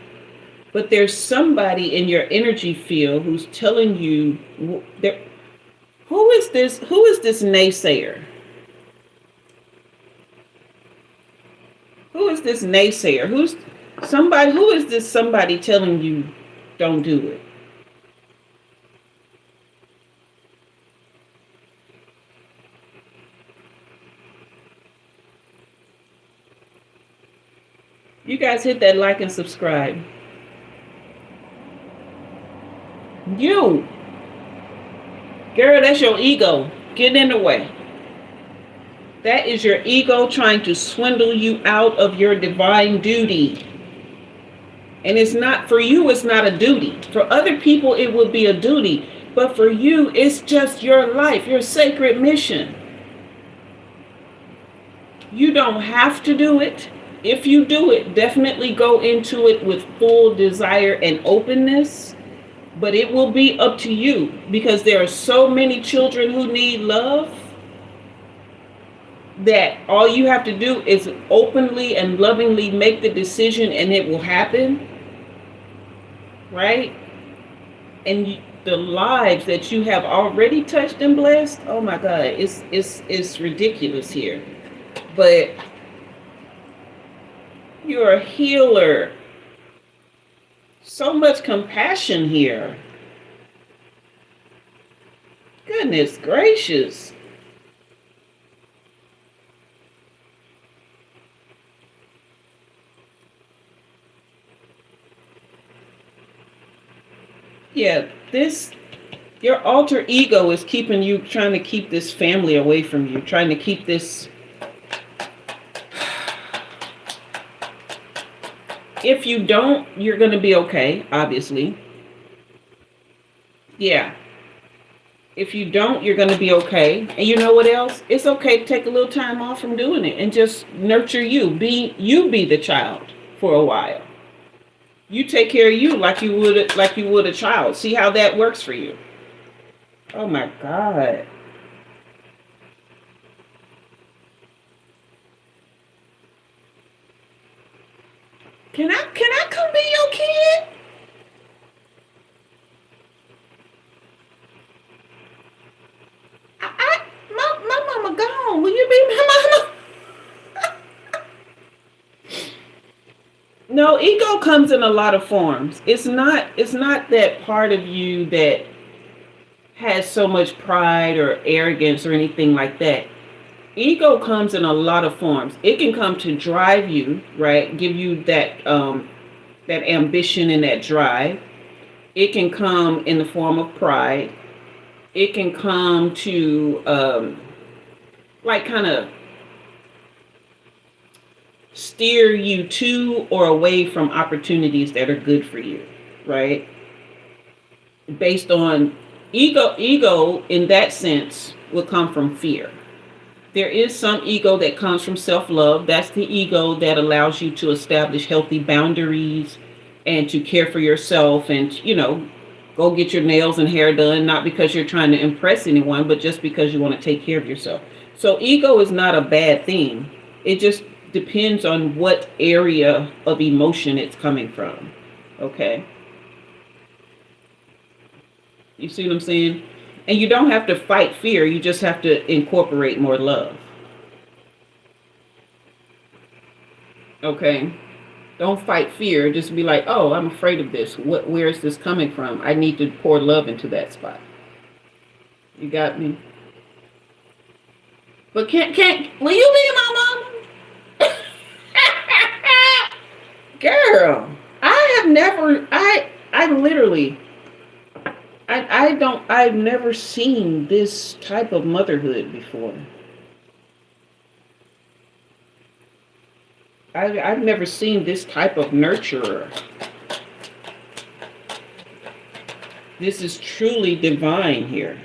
Speaker 1: But there's somebody in your energy field who's telling you, who is this? Who is this naysayer? Who is this naysayer? Who is this somebody telling you don't do it? You guys hit that like and subscribe. You, girl, that's your ego. Get in the way. That is your ego trying to swindle you out of your divine duty. And it's not, for you, it's not a duty. For other people, it would be a duty. But for you, it's just your life, your sacred mission. You don't have to do it. If you do it, definitely go into it with full desire and openness. But it will be up to you, because there are so many children who need love that all you have to do is openly and lovingly make the decision, and it will happen. Right? And the lives that you have already touched and blessed, oh my God, it's ridiculous here. But you're a healer. So much compassion here. Goodness gracious. Yeah, this your alter ego is keeping you, trying to keep this family away from you, trying to keep this. If you don't, you're going to be okay, obviously. Yeah. If you don't, you're going to be okay. And you know what else? It's okay to take a little time off from doing it and just nurture you. Be the child for a while. You take care of you like you would a child. See how that works for you. Oh my God. Can I come be your kid? My mama gone. Will you be my mama? No, ego comes in a lot of forms. It's not that part of you that has so much pride or arrogance or anything like that. Ego comes in a lot of forms. It can come to drive you, right? Give you that ambition and that drive. It can come in the form of pride. It can come to like kind of steer you to or away from opportunities that are good for you, right? Based on ego in that sense will come from fear. There is some ego that comes from self-love. That's the ego that allows you to establish healthy boundaries and to care for yourself and, go get your nails and hair done, not because you're trying to impress anyone, but just because you want to take care of yourself. So ego is not a bad thing. It just depends on what area of emotion it's coming from. Okay. You see what I'm saying? And you don't have to fight fear. You just have to incorporate more love. Okay. Don't fight fear. Just be like, oh, I'm afraid of this. Where is this coming from? I need to pour love into that spot. You got me? But can't, will you be my mama? Girl, I have never, I literally, I've never seen this type of motherhood before. I've never seen this type of nurturer. This is truly divine here.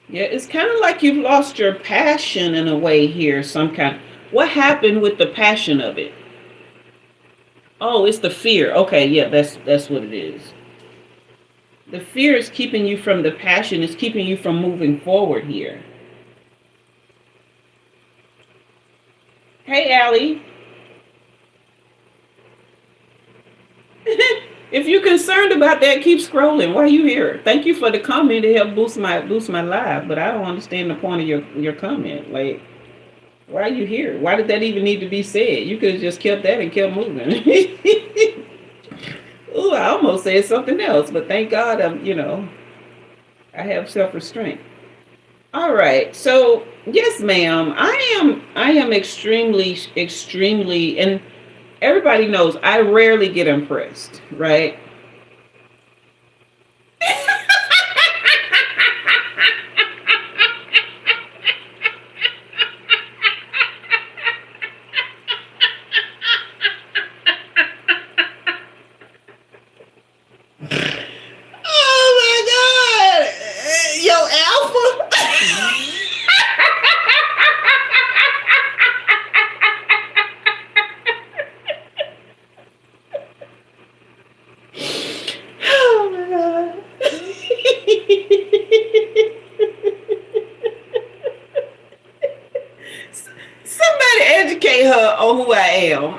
Speaker 1: Yeah, it's kind of like you've lost your passion in a way here, some kind. What happened with the passion of it? Oh, it's the fear. Okay, yeah, that's what it is. The fear is keeping you from the passion, it's keeping you from moving forward here. Hey, Allie. If you're concerned about that, keep scrolling. Why are you here? Thank you for the comment. It helped boost my live, but I don't understand the point of your comment. Like, why are you here? Why did that even need to be said? You could have just kept that and kept moving. Ooh, I almost said something else, but thank God I have self-restraint. All right. So, yes, ma'am. I am extremely extremely, and everybody knows I rarely get impressed, right? Oh my God. Yo, Alpha. Oh my God. Somebody educate her on who I am.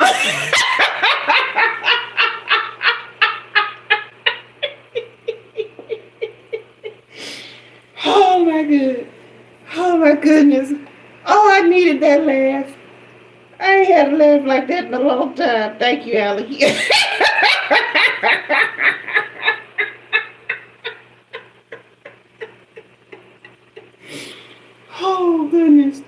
Speaker 1: Oh my good. Oh my goodness. Oh, I needed that laugh. I ain't had a laugh like that in a long time. Thank you, Allie. Oh goodness.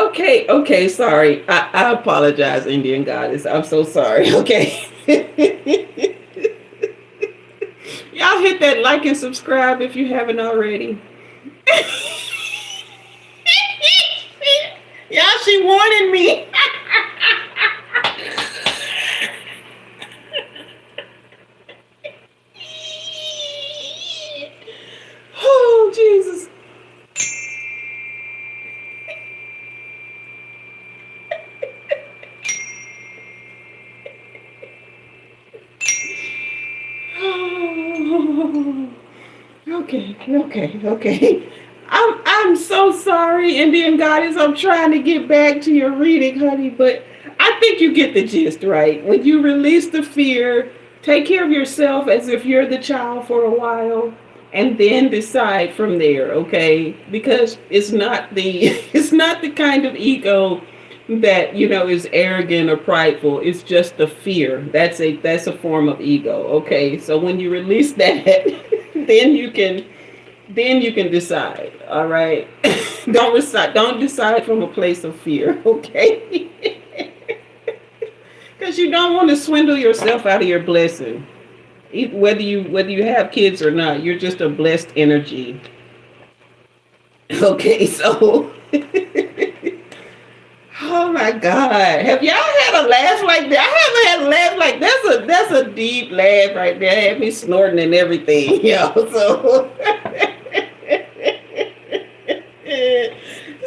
Speaker 1: Okay, sorry. I apologize, Indian goddess. I'm so sorry. Okay. Y'all hit that like and subscribe if you haven't already. Y'all, she warning me. Oh, Jesus. Oh, okay. I'm so sorry, Indian goddess. I'm trying to get back to your reading, honey, but I think you get the gist, right? When you release the fear, take care of yourself as if you're the child for a while, and then decide from there, okay? Because it's not the it's not the kind of ego that is arrogant or prideful. It's just the fear. That's a form of ego, okay? So when you release that, then you can decide. All right. Don't decide from a place of fear, okay? Because you don't want to swindle yourself out of your blessing. Whether you have kids or not, you're just a blessed energy. Okay, so oh my God. Have y'all had a laugh like that? I haven't had a laugh like that's a deep laugh right there. It had me snorting and everything, so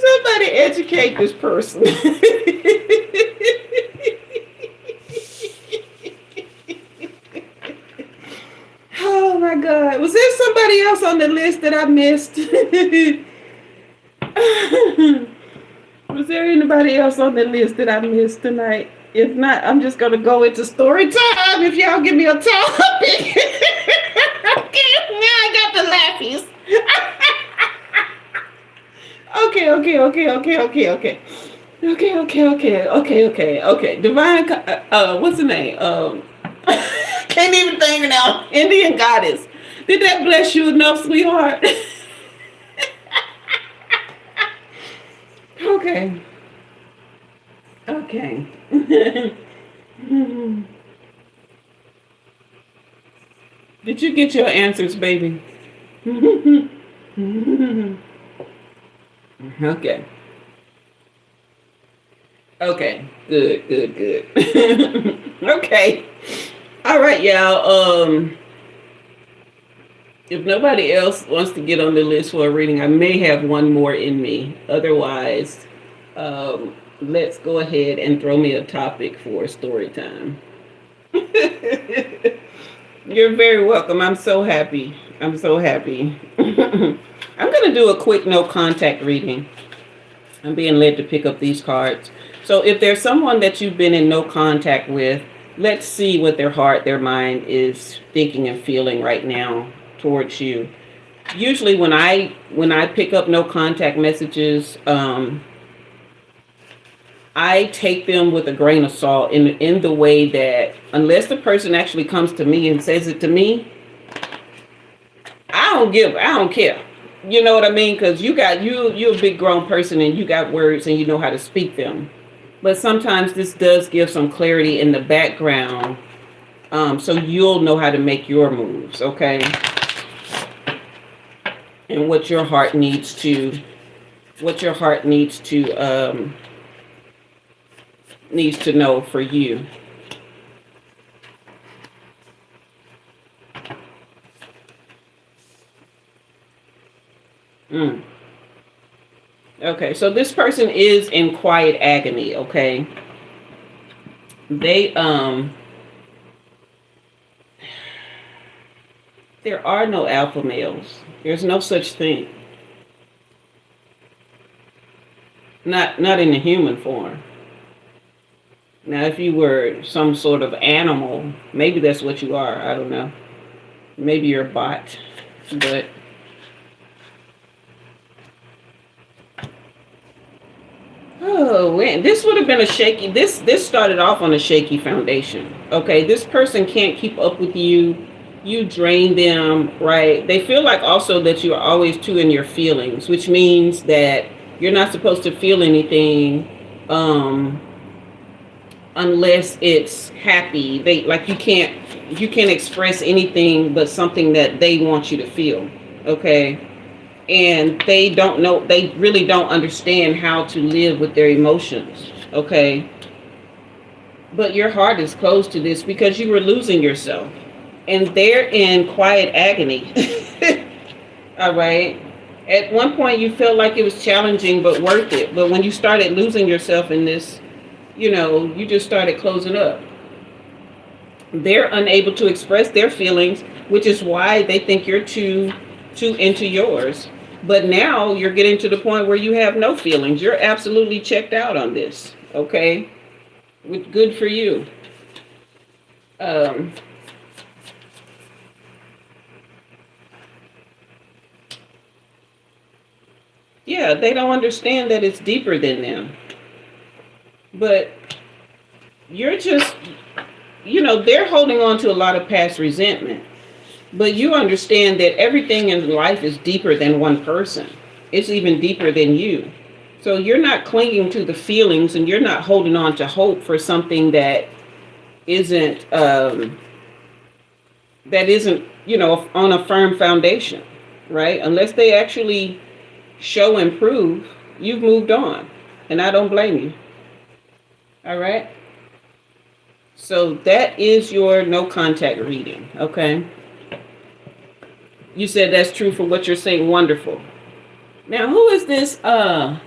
Speaker 1: somebody educate this person. Oh my God. Was there somebody else on the list that I missed? Was there anybody else on the list that I missed tonight? If not, I'm just going to go into story time if y'all give me a topic. Okay, now I got the laughies. Okay. Divine, what's the name? Can't even think now. Indian goddess. Did that bless you enough, sweetheart? Okay. Did you get your answers, baby? Okay. Okay. Good. Okay. All right, y'all. If nobody else wants to get on the list for a reading, I may have one more in me. Otherwise, let's go ahead and throw me a topic for story time. You're very welcome. I'm so happy. I'm going to do a quick no contact reading. I'm being led to pick up these cards. So if there's someone that you've been in no contact with, let's see what their heart, their mind is thinking and feeling right now towards you. Usually when I pick up no contact messages, I take them with a grain of salt in the way that unless the person actually comes to me and says it to me, I don't care. You know what I mean? Because you're a big grown person and you got words and you know how to speak them. But sometimes this does give some clarity in the background, so you'll know how to make your moves, okay? And what your heart needs to know for you. Okay, so this person is in quiet agony, okay? There are no alpha males. There's no such thing. Not in the human form. Now, if you were some sort of animal, maybe that's what you are. I don't know. Maybe you're a bot, but oh, man, this would have been a shaky. This started off on a shaky foundation. Okay, this person can't keep up with you. You drain them, right? They feel like also that you are always too in your feelings, which means that You're not supposed to feel anything unless it's happy. They like you can't express anything but something that they want you to feel. Okay? And they really don't understand how to live with their emotions. Okay? But your heart is closed to this because you were losing yourself. And they're in quiet agony. All right? At one point you felt like it was challenging but worth it. But when you started losing yourself in this, you just started closing up. They're unable to express their feelings, which is why they think you're too into yours. But now you're getting to the point where you have no feelings. You're absolutely checked out on this. Okay? Good for you. Yeah, they don't understand that it's deeper than them. But you're just, they're holding on to a lot of past resentment. But you understand that everything in life is deeper than one person. It's even deeper than you. So you're not clinging to the feelings, and you're not holding on to hope for something that isn't, on a firm foundation, right? Unless they actually show and prove, you've moved on. And I don't blame you. All right? So that is your no contact reading, okay? You said that's true for what you're saying. Wonderful. Now, who is this Val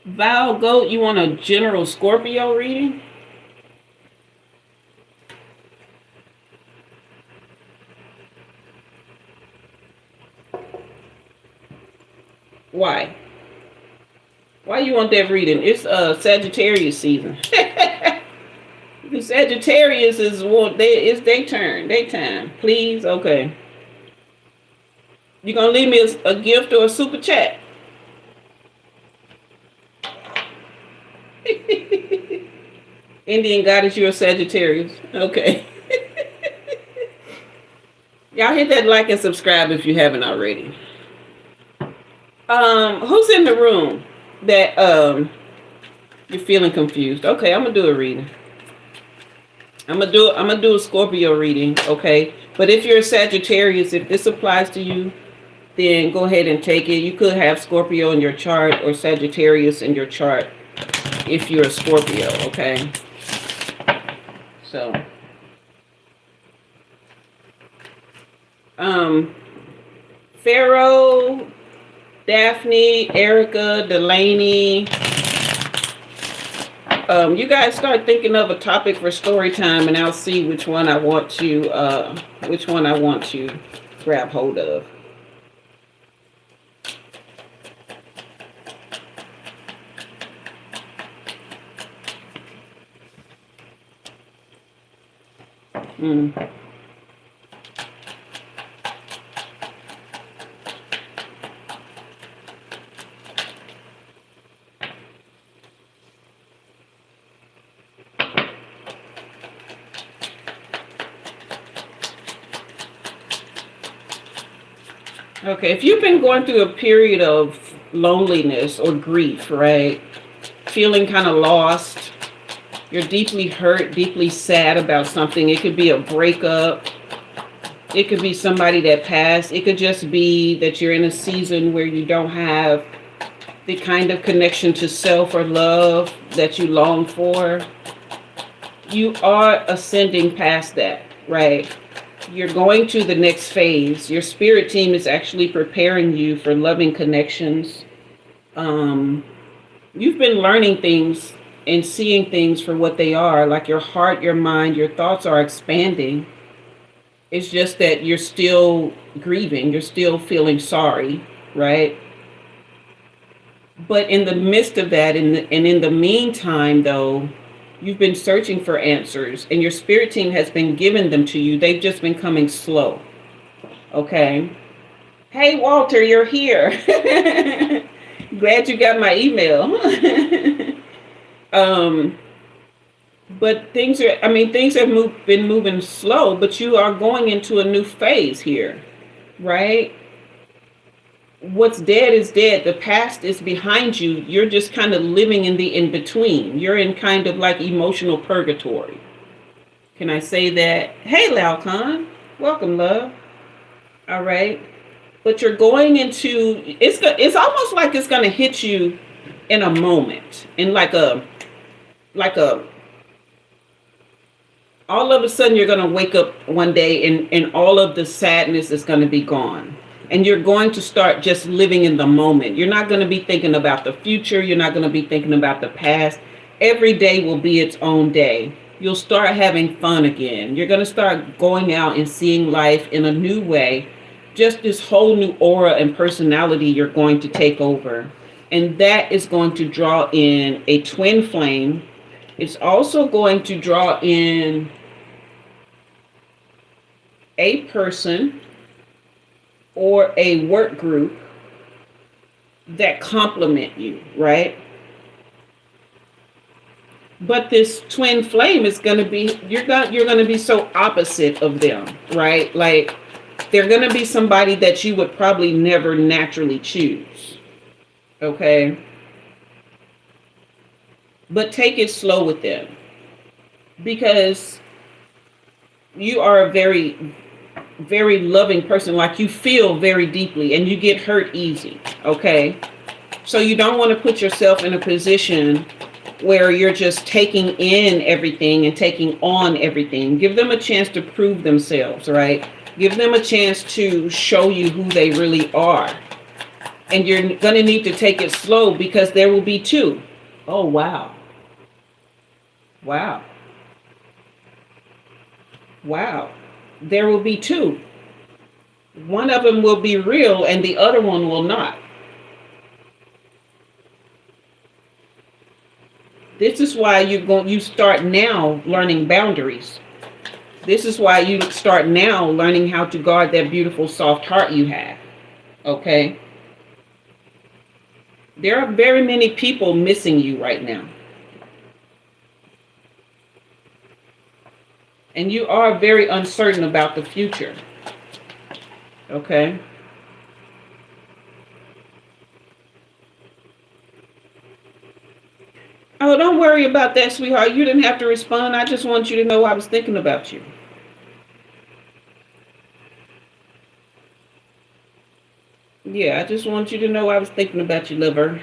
Speaker 1: Goat? You want a general Scorpio reading? Why? Why you want that reading? It's Sagittarius season. The Sagittarius it's their turn, their time. Please, okay. You gonna leave me a gift or a super chat? Indian goddess, you're a Sagittarius. Okay. Y'all hit that like and subscribe if you haven't already. Who's in the room that you're feeling confused? Okay, I'm gonna do a reading. I'm gonna do a Scorpio reading, okay? But if you're a Sagittarius, if this applies to you, then go ahead and take it. You could have Scorpio in your chart or Sagittarius in your chart if you're a Scorpio, okay? So, Pharaoh, Daphne, Erica, Delaney, you guys start thinking of a topic for story time, and I'll see which one I want to grab hold of. Okay, if you've been going through a period of loneliness or grief, right? Feeling kind of lost, you're deeply hurt, deeply sad about something. It could be a breakup. It could be somebody that passed. It could just be that you're in a season where you don't have the kind of connection to self or love that you long for. You are ascending past that, right? You're going to the next phase. Your spirit team is actually preparing you for loving connections. You've been learning things and seeing things for what they are. Like your heart, your mind, your thoughts are expanding. It's just that you're still grieving. You're still feeling sorry, right? But in the midst of that, and in the meantime, though, you've been searching for answers, and your spirit team has been giving them to you. They've just been coming slow. Okay. Hey, Walter, you're here. Glad you got my email. But things have been moving slow, but you are going into a new phase here, right? what's dead is dead. The past is behind you. You're just kind of living in the in between. You're in kind of like emotional purgatory. Can I say that? Hey, Laocan, welcome, love. All right, but you're going into it's almost like it's going to hit you in a moment, in like a all of a sudden you're going to wake up one day and all of the sadness is going to be gone, and you're going to start just living in the moment. You're not going to be thinking about the future. You're not going to be thinking about the past. Every day will be its own day. You'll start having fun again. You're going to start going out and seeing life in a new way. Just this whole new aura and personality you're going to take over, and that is going to draw in a twin flame. It's also going to draw in a person or a work group that complement you, right? But this twin flame is going to be, you're going to be so opposite of them, right? Like, they're going to be somebody that you would probably never naturally choose, okay? But take it slow with them, because you are a very, very loving person. Like, you feel very deeply and you get hurt easy, okay? So you don't want to put yourself in a position where you're just taking in everything and taking on everything. Give them a chance to prove themselves, right? Give them a chance to show you who they really are. And you're going to need to take it slow, because there will be two. Oh, wow. Wow. Wow. There will be two. One of them will be real and the other one will not. This is why you start now learning boundaries. This is why you start now learning how to guard that beautiful soft heart you have. Okay? There are very many people missing you right now. And you are very uncertain about the future. Okay? Oh, don't worry about that, sweetheart. You didn't have to respond. I just want you to know I was thinking about you. Yeah, I just want you to know I was thinking about you, liver.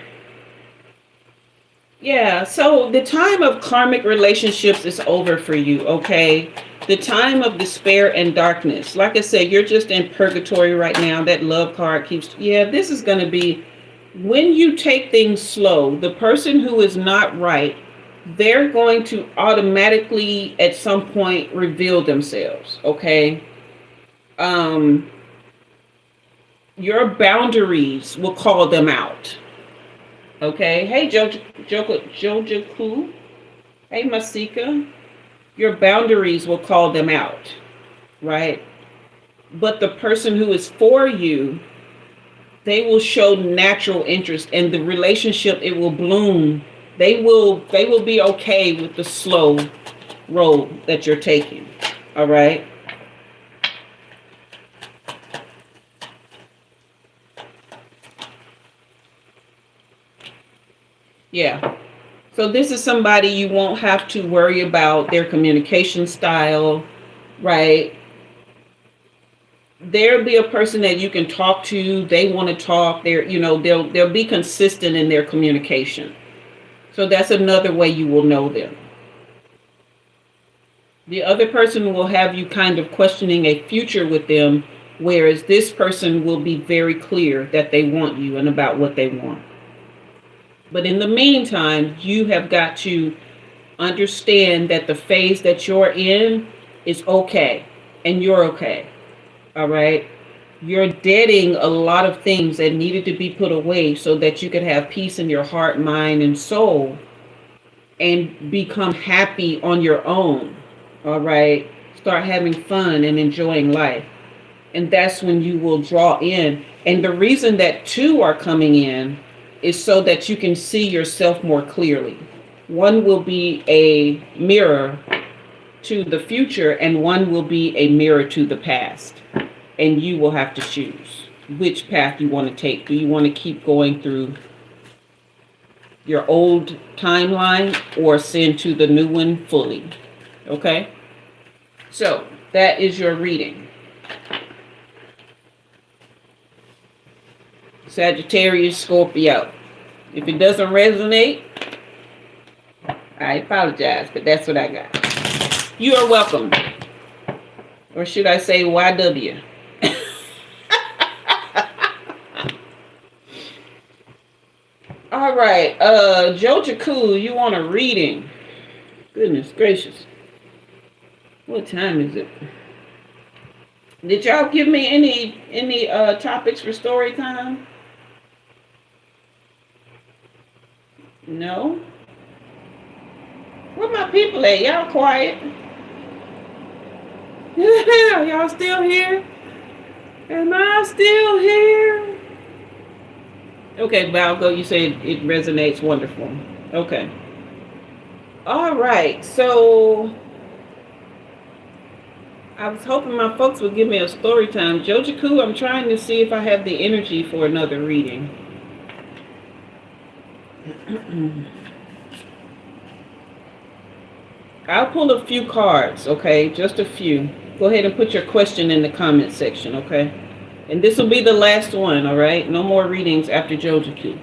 Speaker 1: Yeah, so the time of karmic relationships is over for you, okay? The time of despair and darkness. Like I said, you're just in purgatory right now. That love card keeps, yeah, this is going to be, when you take things slow, the person who is not right, they're going to automatically at some point reveal themselves, okay? Your boundaries will call them out. Okay. Hey, Jojaku. Hey, Masika. Your boundaries will call them out, right? But the person who is for you, they will show natural interest, and the relationship, it will bloom. They will be okay with the slow road that you're taking. All right. Yeah. So this is somebody you won't have to worry about their communication style, right? There'll be a person that you can talk to. They want to talk. They'll be consistent in their communication. So that's another way you will know them. The other person will have you kind of questioning a future with them, whereas this person will be very clear that they want you and about what they want. But in the meantime, you have got to understand that the phase that you're in is okay, and you're okay. All right? You're deading a lot of things that needed to be put away so that you could have peace in your heart, mind, and soul, and become happy on your own. All right? Start having fun and enjoying life. And that's when you will draw in. And the reason that two are coming in is so that you can see yourself more clearly. One will be a mirror to the future, and one will be a mirror to the past. And you will have to choose. which path you want to take. Do you want to keep going through your old timeline or send to the new one fully? Okay? So, that is your reading. Sagittarius, Scorpio. If it doesn't resonate, I apologize, but that's what I got. You are welcome. Or should I say YW? All right. Jojaku, you want a reading? Goodness gracious. What time is it? Did y'all give me any topics for story time? No? Where my people at? Y'all quiet? Y'all still here? Am I still here? Okay, Valgo, you said it resonates. Wonderful. Okay. All right. So I was hoping my folks would give me a story time. Jojaku, I'm trying to see if I have the energy for another reading. I'll pull a few cards, okay? Just a few. Go ahead and put your question in the comment section, okay? And this will be the last one, all right? No more readings after Jojaku.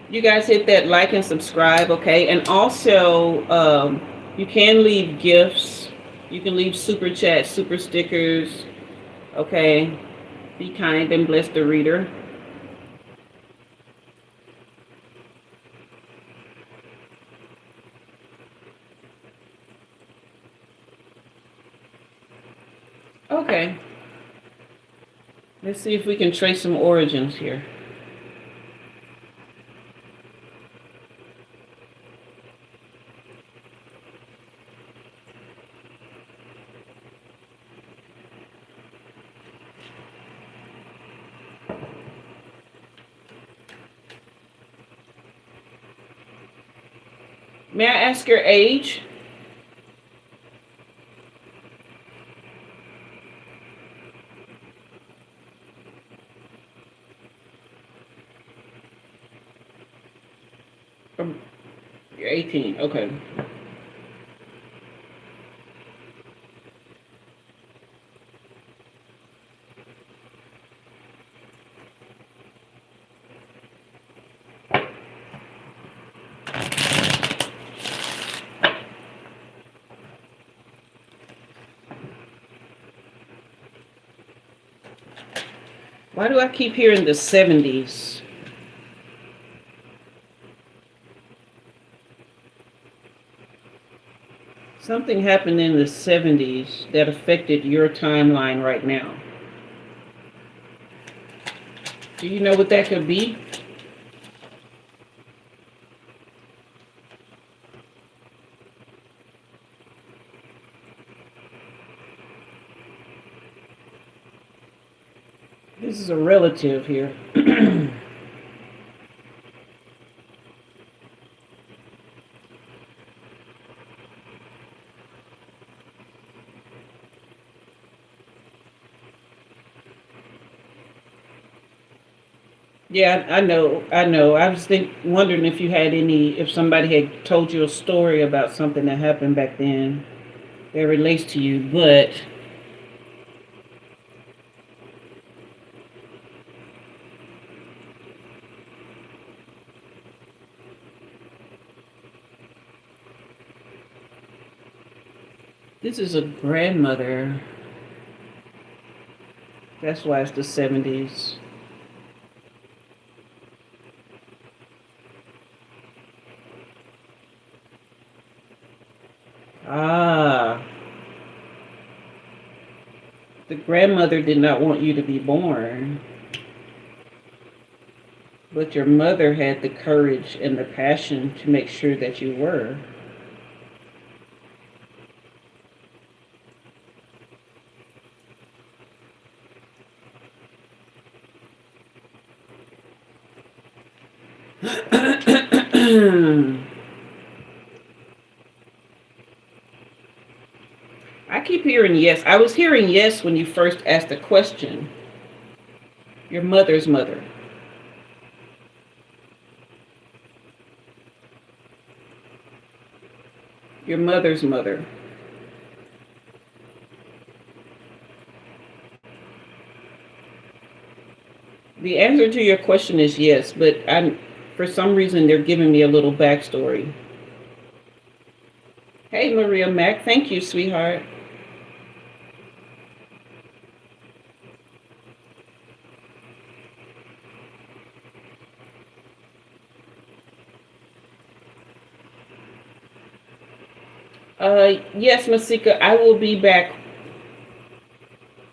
Speaker 1: You guys hit that like and subscribe, okay? And also, you can leave gifts. You can leave super chats, super stickers, okay? Be kind and bless the reader. Okay. Let's see if we can trace some origins here. May I ask your age? You're 18, okay. Why do I keep hearing the 70s? Something happened in the 70s that affected your timeline right now. Do you know what that could be? This is a relative here. Yeah, I know. I was wondering if you had if somebody had told you a story about something that happened back then that relates to you, but this is a grandmother. That's why it's the 70s. Ah. The grandmother did not want you to be born. But your mother had the courage and the passion to make sure that you were. I keep hearing yes. I was hearing yes when you first asked the question. Your mother's mother. Your mother's mother. The answer to your question is yes, but for some reason they're giving me a little backstory. Hey, Maria Mac. Thank you, sweetheart. Yes, Masika, I will be back.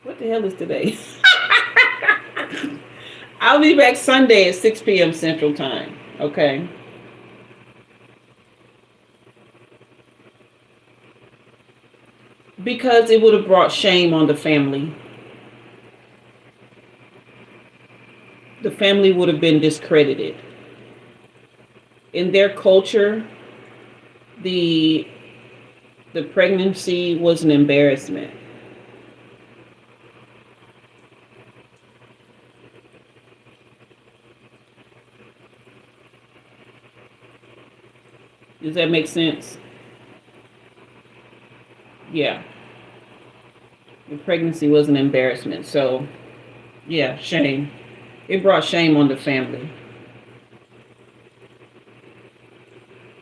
Speaker 1: What the hell is today? I'll be back Sunday at 6 p.m. Central Time. Okay. Because it would have brought shame on the family. The family would have been discredited. In their culture, the pregnancy was an embarrassment. Does that make sense? Yeah. The pregnancy was an embarrassment. So, yeah, shame. It brought shame on the family.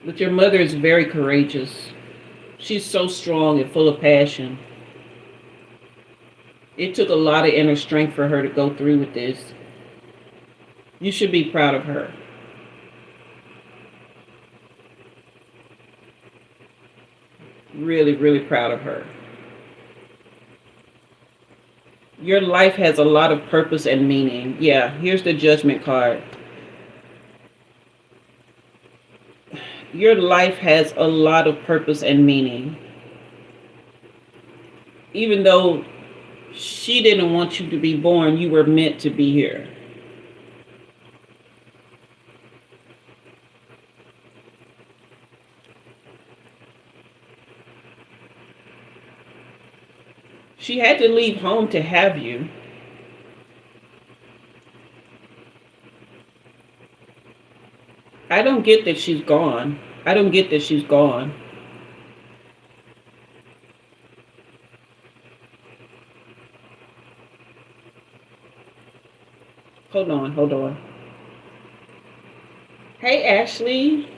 Speaker 1: But your mother is very courageous. She's so strong and full of passion. It took a lot of inner strength for her to go through with this. You should be proud of her. Really, really proud of her. Your life has a lot of purpose and meaning. Yeah, here's the judgment card. Your life has a lot of purpose and meaning. Even though she didn't want you to be born, you were meant to be here. She had to leave home to have you. I don't get that she's gone. I don't get that she's gone. Hold on, hold on. Hey, Ashley.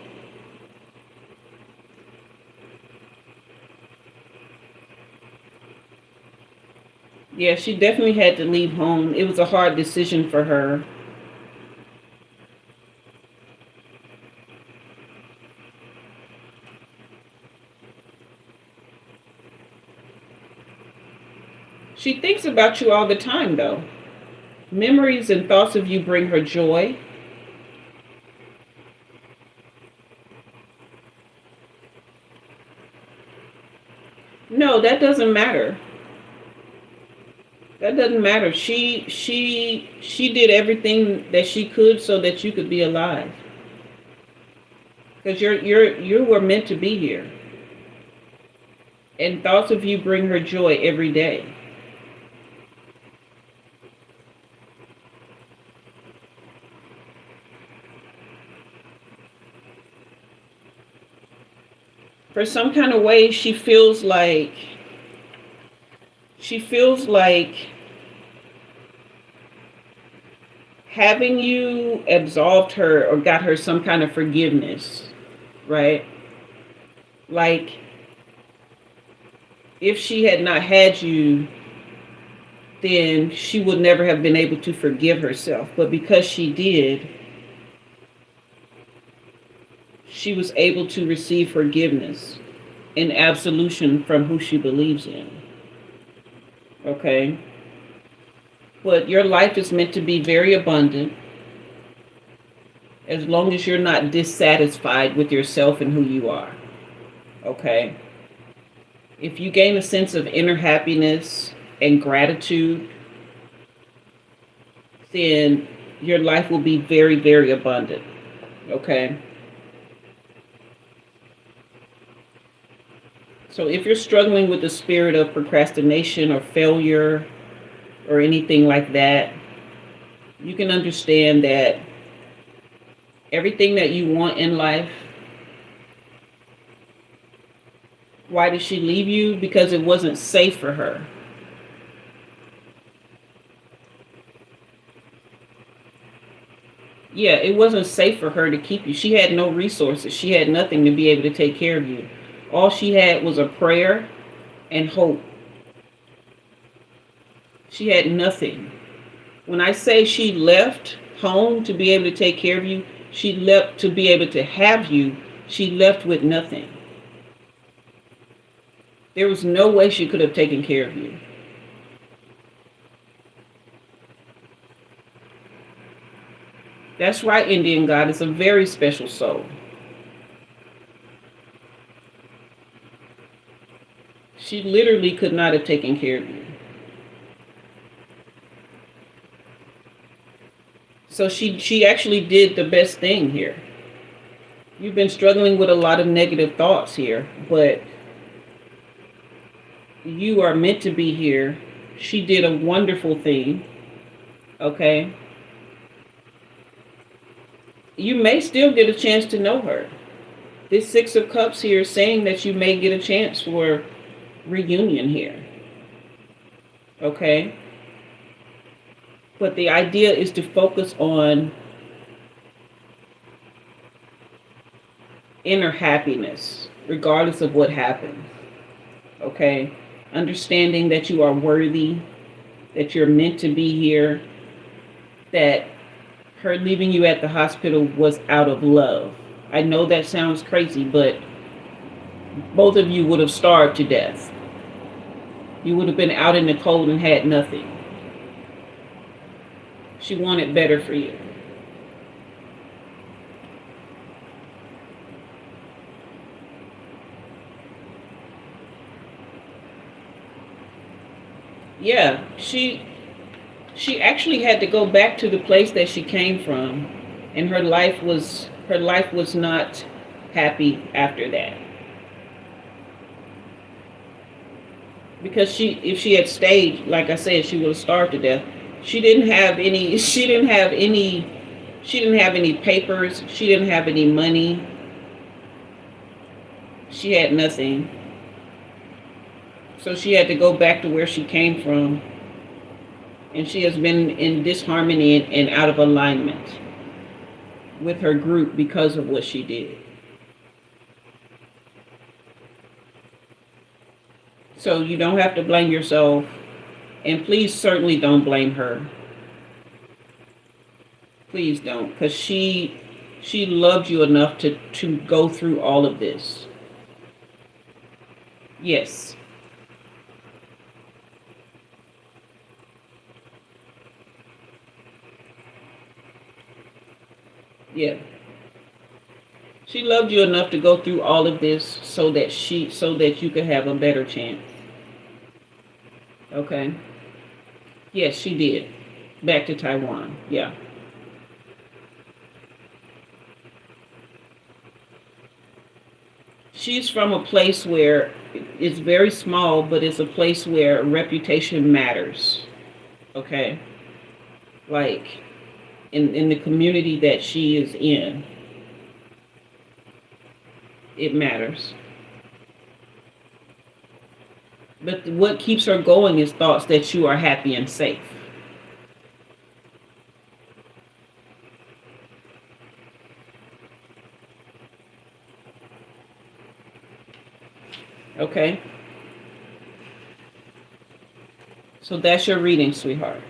Speaker 1: Yeah, she definitely had to leave home. It was a hard decision for her. She thinks about you all the time, though. Memories and thoughts of you bring her joy. No, that doesn't matter. That doesn't matter. She did everything that she could so that you could be alive. Because you were meant to be here. And thoughts of you bring her joy every day. For some kind of way, she feels like having you absolved her or got her some kind of forgiveness, right? Like if she had not had you, then she would never have been able to forgive herself. But because she did, she was able to receive forgiveness and absolution from who she believes in. Okay? But your life is meant to be very abundant as long as you're not dissatisfied with yourself and who you are. Okay? If you gain a sense of inner happiness and gratitude, then your life will be very, very abundant. Okay? So if you're struggling with the spirit of procrastination or failure or anything like that, you can understand that everything that you want in life, why did she leave you? Because it wasn't safe for her. Yeah, it wasn't safe for her to keep you. She had no resources. She had nothing to be able to take care of you. All she had was a prayer and hope. She had nothing. When I say she left home to be able to take care of you, she left to be able to have you. She left with nothing. There was no way she could have taken care of you. That's right, Indian God is a very special soul. She literally could not have taken care of you. So she actually did the best thing here. You've been struggling with a lot of negative thoughts here, but you are meant to be here. She did a wonderful thing. Okay? You may still get a chance to know her. This Six of Cups here is saying that you may get a chance for reunion here. Okay? But the idea is to focus on inner happiness, regardless of what happens. Okay? Understanding that you are worthy, that you're meant to be here, that her leaving you at the hospital was out of love. I know that sounds crazy, but both of you would have starved to death. You would have been out in the cold and had nothing. She wanted better for you. Yeah, she actually had to go back to the place that she came from, and her life was not happy after that. Because if she had stayed, like I said, she would have starved to death. She didn't have any papers, she didn't have any money. She had nothing. So she had to go back to where she came from. And she has been in disharmony and out of alignment with her group because of what she did. So you don't have to blame yourself. And please certainly don't blame her. Please don't. Because she loved you enough to go through all of this. Yes. Yeah. She loved you enough to go through all of this so that you could have a better chance. Okay. Yes, she did. Back to Taiwan. Yeah. She's from a place where it's very small, but it's a place where reputation matters. Okay. Like in the community that she is in, it matters. But what keeps her going is thoughts that you are happy and safe. Okay? So that's your reading, sweetheart.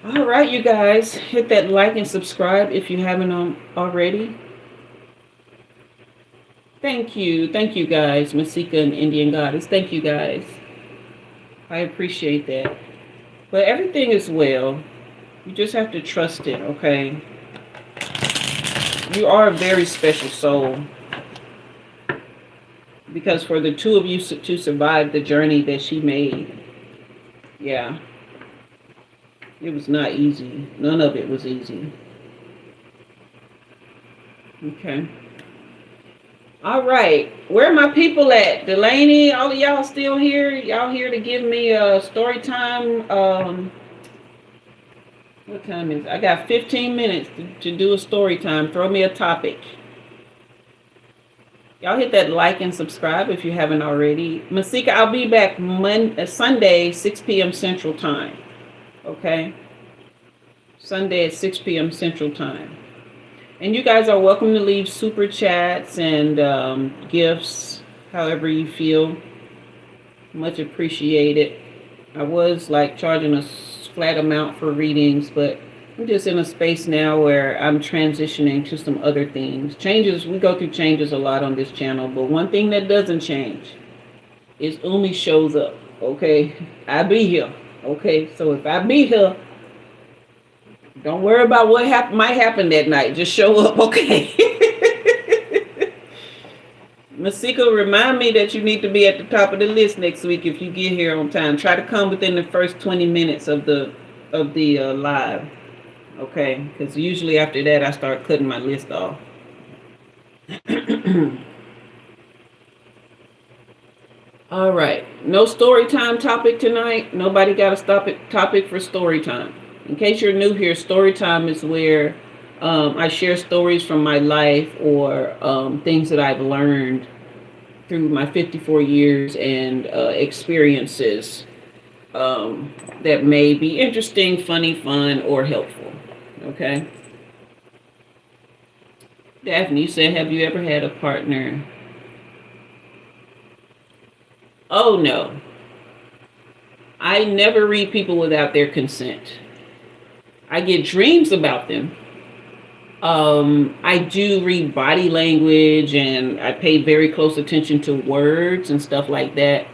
Speaker 1: All right, you guys, hit that like and subscribe if you haven't already. Thank you guys, Masika and Indian Goddess. Thank you guys. I appreciate that. But everything is well. You just have to trust it, okay? You are a very special soul. Because for the two of you to survive the journey that she made, yeah, it was not easy. None of it was easy. Okay. All right. Where are my people at? Delaney, all of y'all still here? Y'all here to give me a story time? What time is it? I got 15 minutes to do a story time. Throw me a topic. Y'all hit that like and subscribe if you haven't already. Masika, I'll be back Sunday, 6 p.m. Central Time. Okay? Sunday at 6 p.m. Central Time. And you guys are welcome to leave super chats and gifts, however you feel. Much appreciated. I was like charging a flat amount for readings, but I'm just in a space now where I'm transitioning to some other things. Changes, we go through changes a lot on this channel, but one thing that doesn't change is Umi shows up, okay? I be here, okay? So if I be here, don't worry about what might happen that night. Just show up, okay? Masika, remind me that you need to be at the top of the list next week if you get here on time. Try to come within the first 20 minutes of the live, okay? Because usually after that, I start cutting my list off. All right. No story time topic tonight. Nobody got a topic for story time. In case you're new here, story time is where I share stories from my life or things that I've learned through my 54 years and experiences that may be interesting, funny, fun, or helpful. Okay? Daphne said, have you ever had a partner? Oh, no. I never read people without their consent. I get dreams about them. I do read body language and I pay very close attention to words and stuff like that.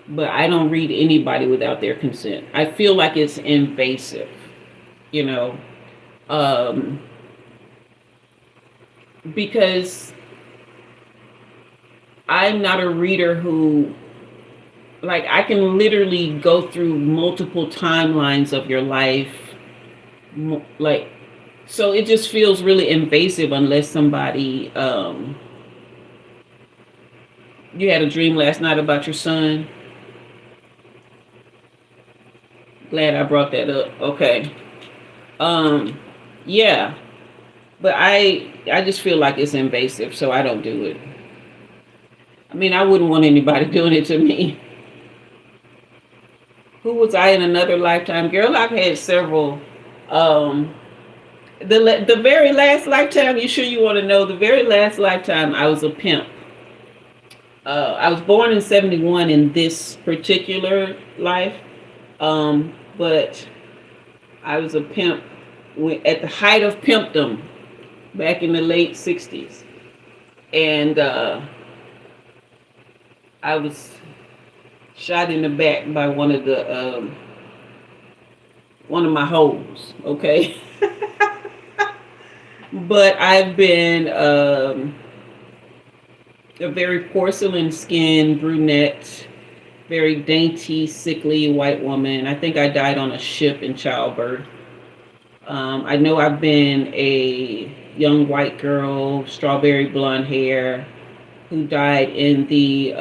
Speaker 1: But I don't read anybody without their consent. I feel like it's invasive, you know, because I'm not a reader who, like, I can literally go through multiple timelines of your life, like, so it just feels really invasive unless somebody, you had a dream last night about your son. Glad I brought that up. Okay. Yeah, but I just feel like it's invasive, so I don't do it. I mean, I wouldn't want anybody doing it to me. Who was I in another lifetime? Girl, I've had several. The very last lifetime, you sure you want to know? The very last lifetime, I was a pimp. I was born in 71 in this particular life, but I was a pimp at the height of pimpdom back in the late 60s. And I was shot in the back by one of my hoes, okay? But I've been a very porcelain skinned brunette, very dainty, sickly white woman. I think I died on a ship in childbirth. I know I've been a young white girl, strawberry blonde hair, who died in the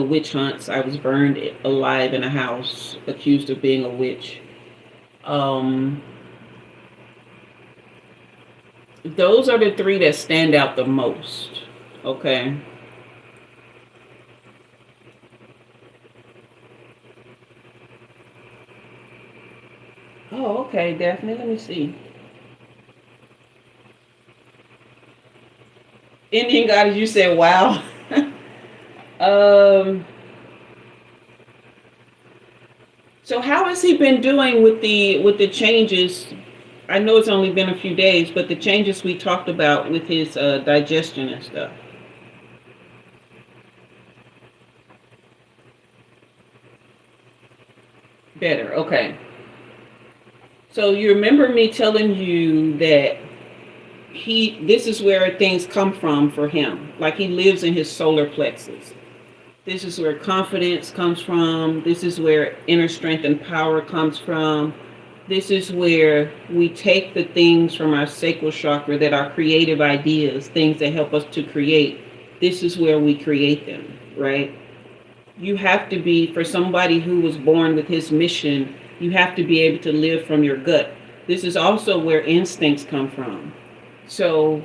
Speaker 1: witch hunts. I was burned alive in a house, accused of being a witch. Those are the three that stand out the most. Okay. Oh, okay, Daphne. Let me see. Indian goddess, you said, wow. So how has he been doing with the changes? I know it's only been a few days, but the changes we talked about with his digestion and stuff. Better, okay. So you remember me telling you that this is where things come from for him. Like he lives in his solar plexus. This is where confidence comes from. This is where inner strength and power comes from. This is where we take the things from our sacral chakra that are creative ideas, things that help us to create. This is where we create them, right? You have to be, for somebody who was born with his mission, you have to be able to live from your gut. This is also where instincts come from. So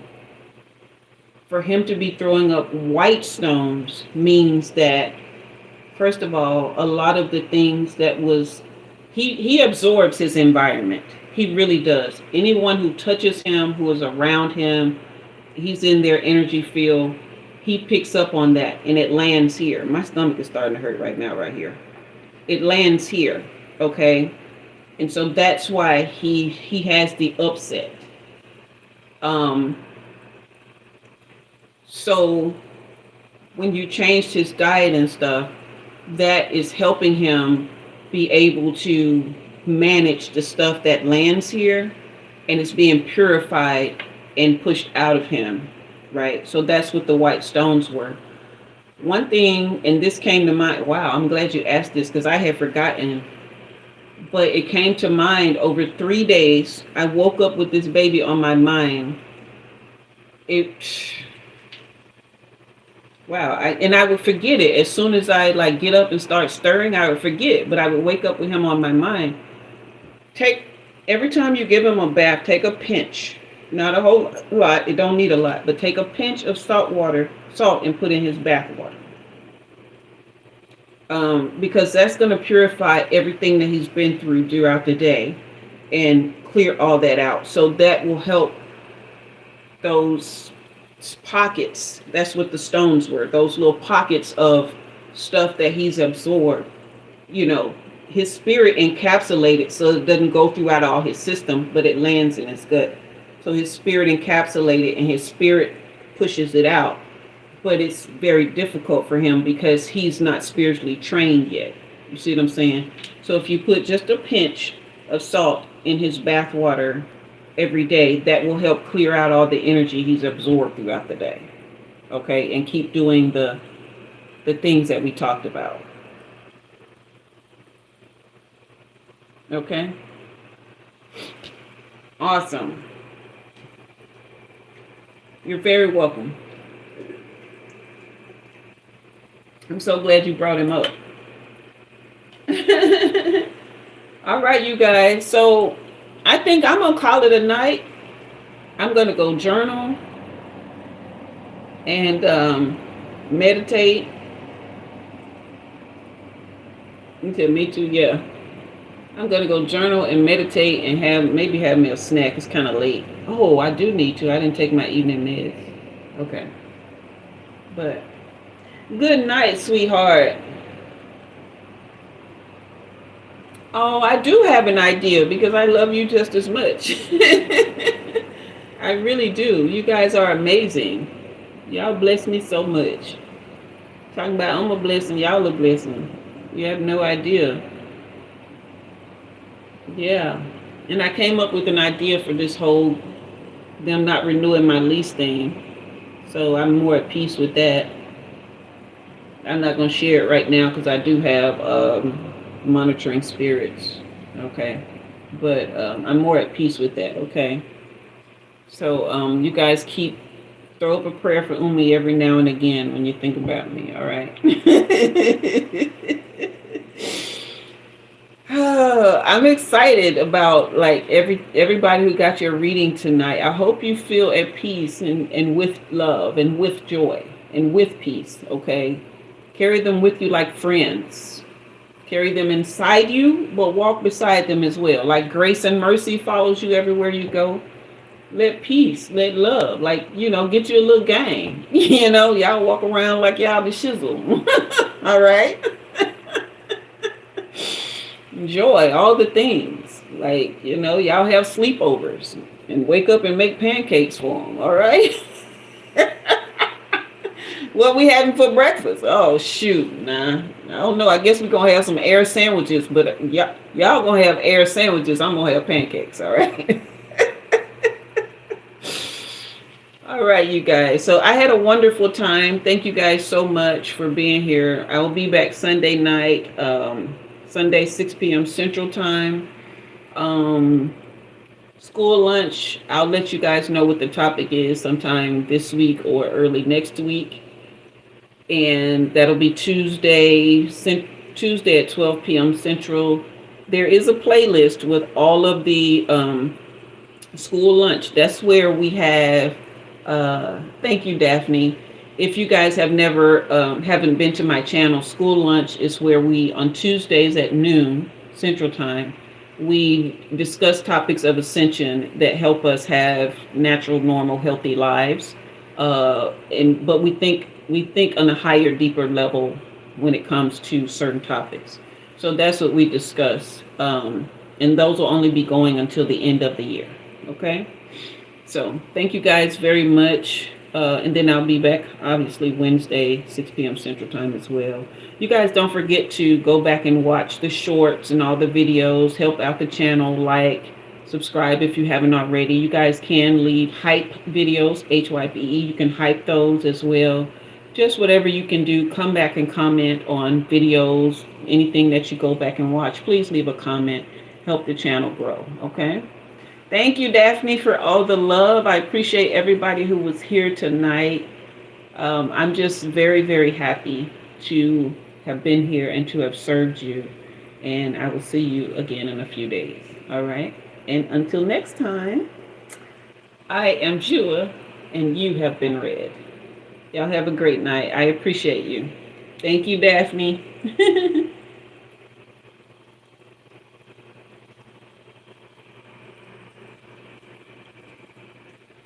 Speaker 1: for him to be throwing up white stones means that, first of all, a lot of the things that was, he absorbs his environment. He really does. Anyone who touches him, who is around him, he's in their energy field. He picks up on that, and it lands here. My stomach is starting to hurt right now, right here. It lands here, okay? And so that's why he has the upset. So when you changed his diet and stuff, that is helping him be able to manage the stuff that lands here, and it's being purified and pushed out of him, right? So that's what the white stones were. One thing, and this came to mind, wow, I'm glad you asked this because I had forgotten, but it came to mind over 3 days. I woke up with this baby on my mind. Wow, I would forget it. As soon as I like get up and start stirring, I would forget it, but I would wake up with him on my mind. Every time you give him a bath, take a pinch, not a whole lot, it don't need a lot, but take a pinch of salt and put in his bath water. Because that's going to purify everything that he's been through throughout the day and clear all that out. So that will help those pockets. That's what the stones were, those little pockets of stuff that he's absorbed. His spirit encapsulated, so it doesn't go throughout all his system, but it lands in his gut. So his spirit encapsulated and his spirit pushes it out. But it's very difficult for him because he's not spiritually trained yet. You see what I'm saying? So if you put just a pinch of salt in his bath water every day, that will help clear out all the energy he's absorbed throughout the day. Okay, and keep doing the things that we talked about. Okay. Awesome. You're very welcome. I'm so glad you brought him up. All right, you guys. So I think I'm going to call it a night. I'm going to go journal and meditate. You said me too, yeah. I'm going to go journal and meditate and maybe have me a snack. It's kind of late. Oh, I do need to. I didn't take my evening meds. Okay. But good night, sweetheart. Oh, I do have an idea because I love you just as much. I really do. You guys are amazing. Y'all bless me so much. Talking about I'm a blessing, y'all a blessing. You have no idea. Yeah. And I came up with an idea for this whole them not renewing my lease thing. So I'm more at peace with that. I'm not going to share it right now because I do have monitoring spirits. Okay. But I'm more at peace with that. Okay. So you guys throw up a prayer for Umi every now and again when you think about me. All right. I'm excited about like everybody who got your reading tonight. I hope you feel at peace and with love and with joy and with peace. Okay. Carry them with you like friends. Carry them inside you, but walk beside them as well. Like grace and mercy follows you everywhere you go. Let peace, let love, like, get you a little gang. Y'all walk around like y'all the shizzle. All right? Enjoy all the things. Like, y'all have sleepovers and wake up and make pancakes for them. All right? What we having for breakfast? Oh, shoot. Nah. I don't know. I guess we're going to have some air sandwiches, but y'all going to have air sandwiches. I'm going to have pancakes. All right? right, you guys. So I had a wonderful time. Thank you guys so much for being here. I will be back Sunday night, Sunday 6 p.m. Central Time. Um, School lunch. I'll let you guys know what the topic is sometime this week or early next week, and that'll be Tuesday at 12 p.m. Central. There is a playlist with all of the school lunch. That's where we have. Thank you, Daphne. If you guys have never haven't been to my channel, school lunch is where we on Tuesdays at noon Central Time we discuss topics of ascension that help us have natural, normal, healthy lives. But we think on a higher, deeper level when it comes to certain topics. So that's what we discuss, and those will only be going until the end of the year. Okay. So thank you guys very much. And then I'll be back obviously Wednesday, 6 p.m. Central Time as well. You guys don't forget to go back and watch the shorts and all the videos. Help out the channel, like, subscribe if you haven't already. You guys can leave hype videos, HYPE. You can hype those as well. Just whatever you can do. Come back and comment on videos, anything that you go back and watch. Please leave a comment. Help the channel grow, okay? Thank you, Daphne, for all the love. I appreciate everybody who was here tonight. I'm just very, very happy to have been here and to have served you. And I will see you again in a few days. All right? And until next time, I am Jua, and you have been read. Y'all have a great night. I appreciate you. Thank you, Daphne.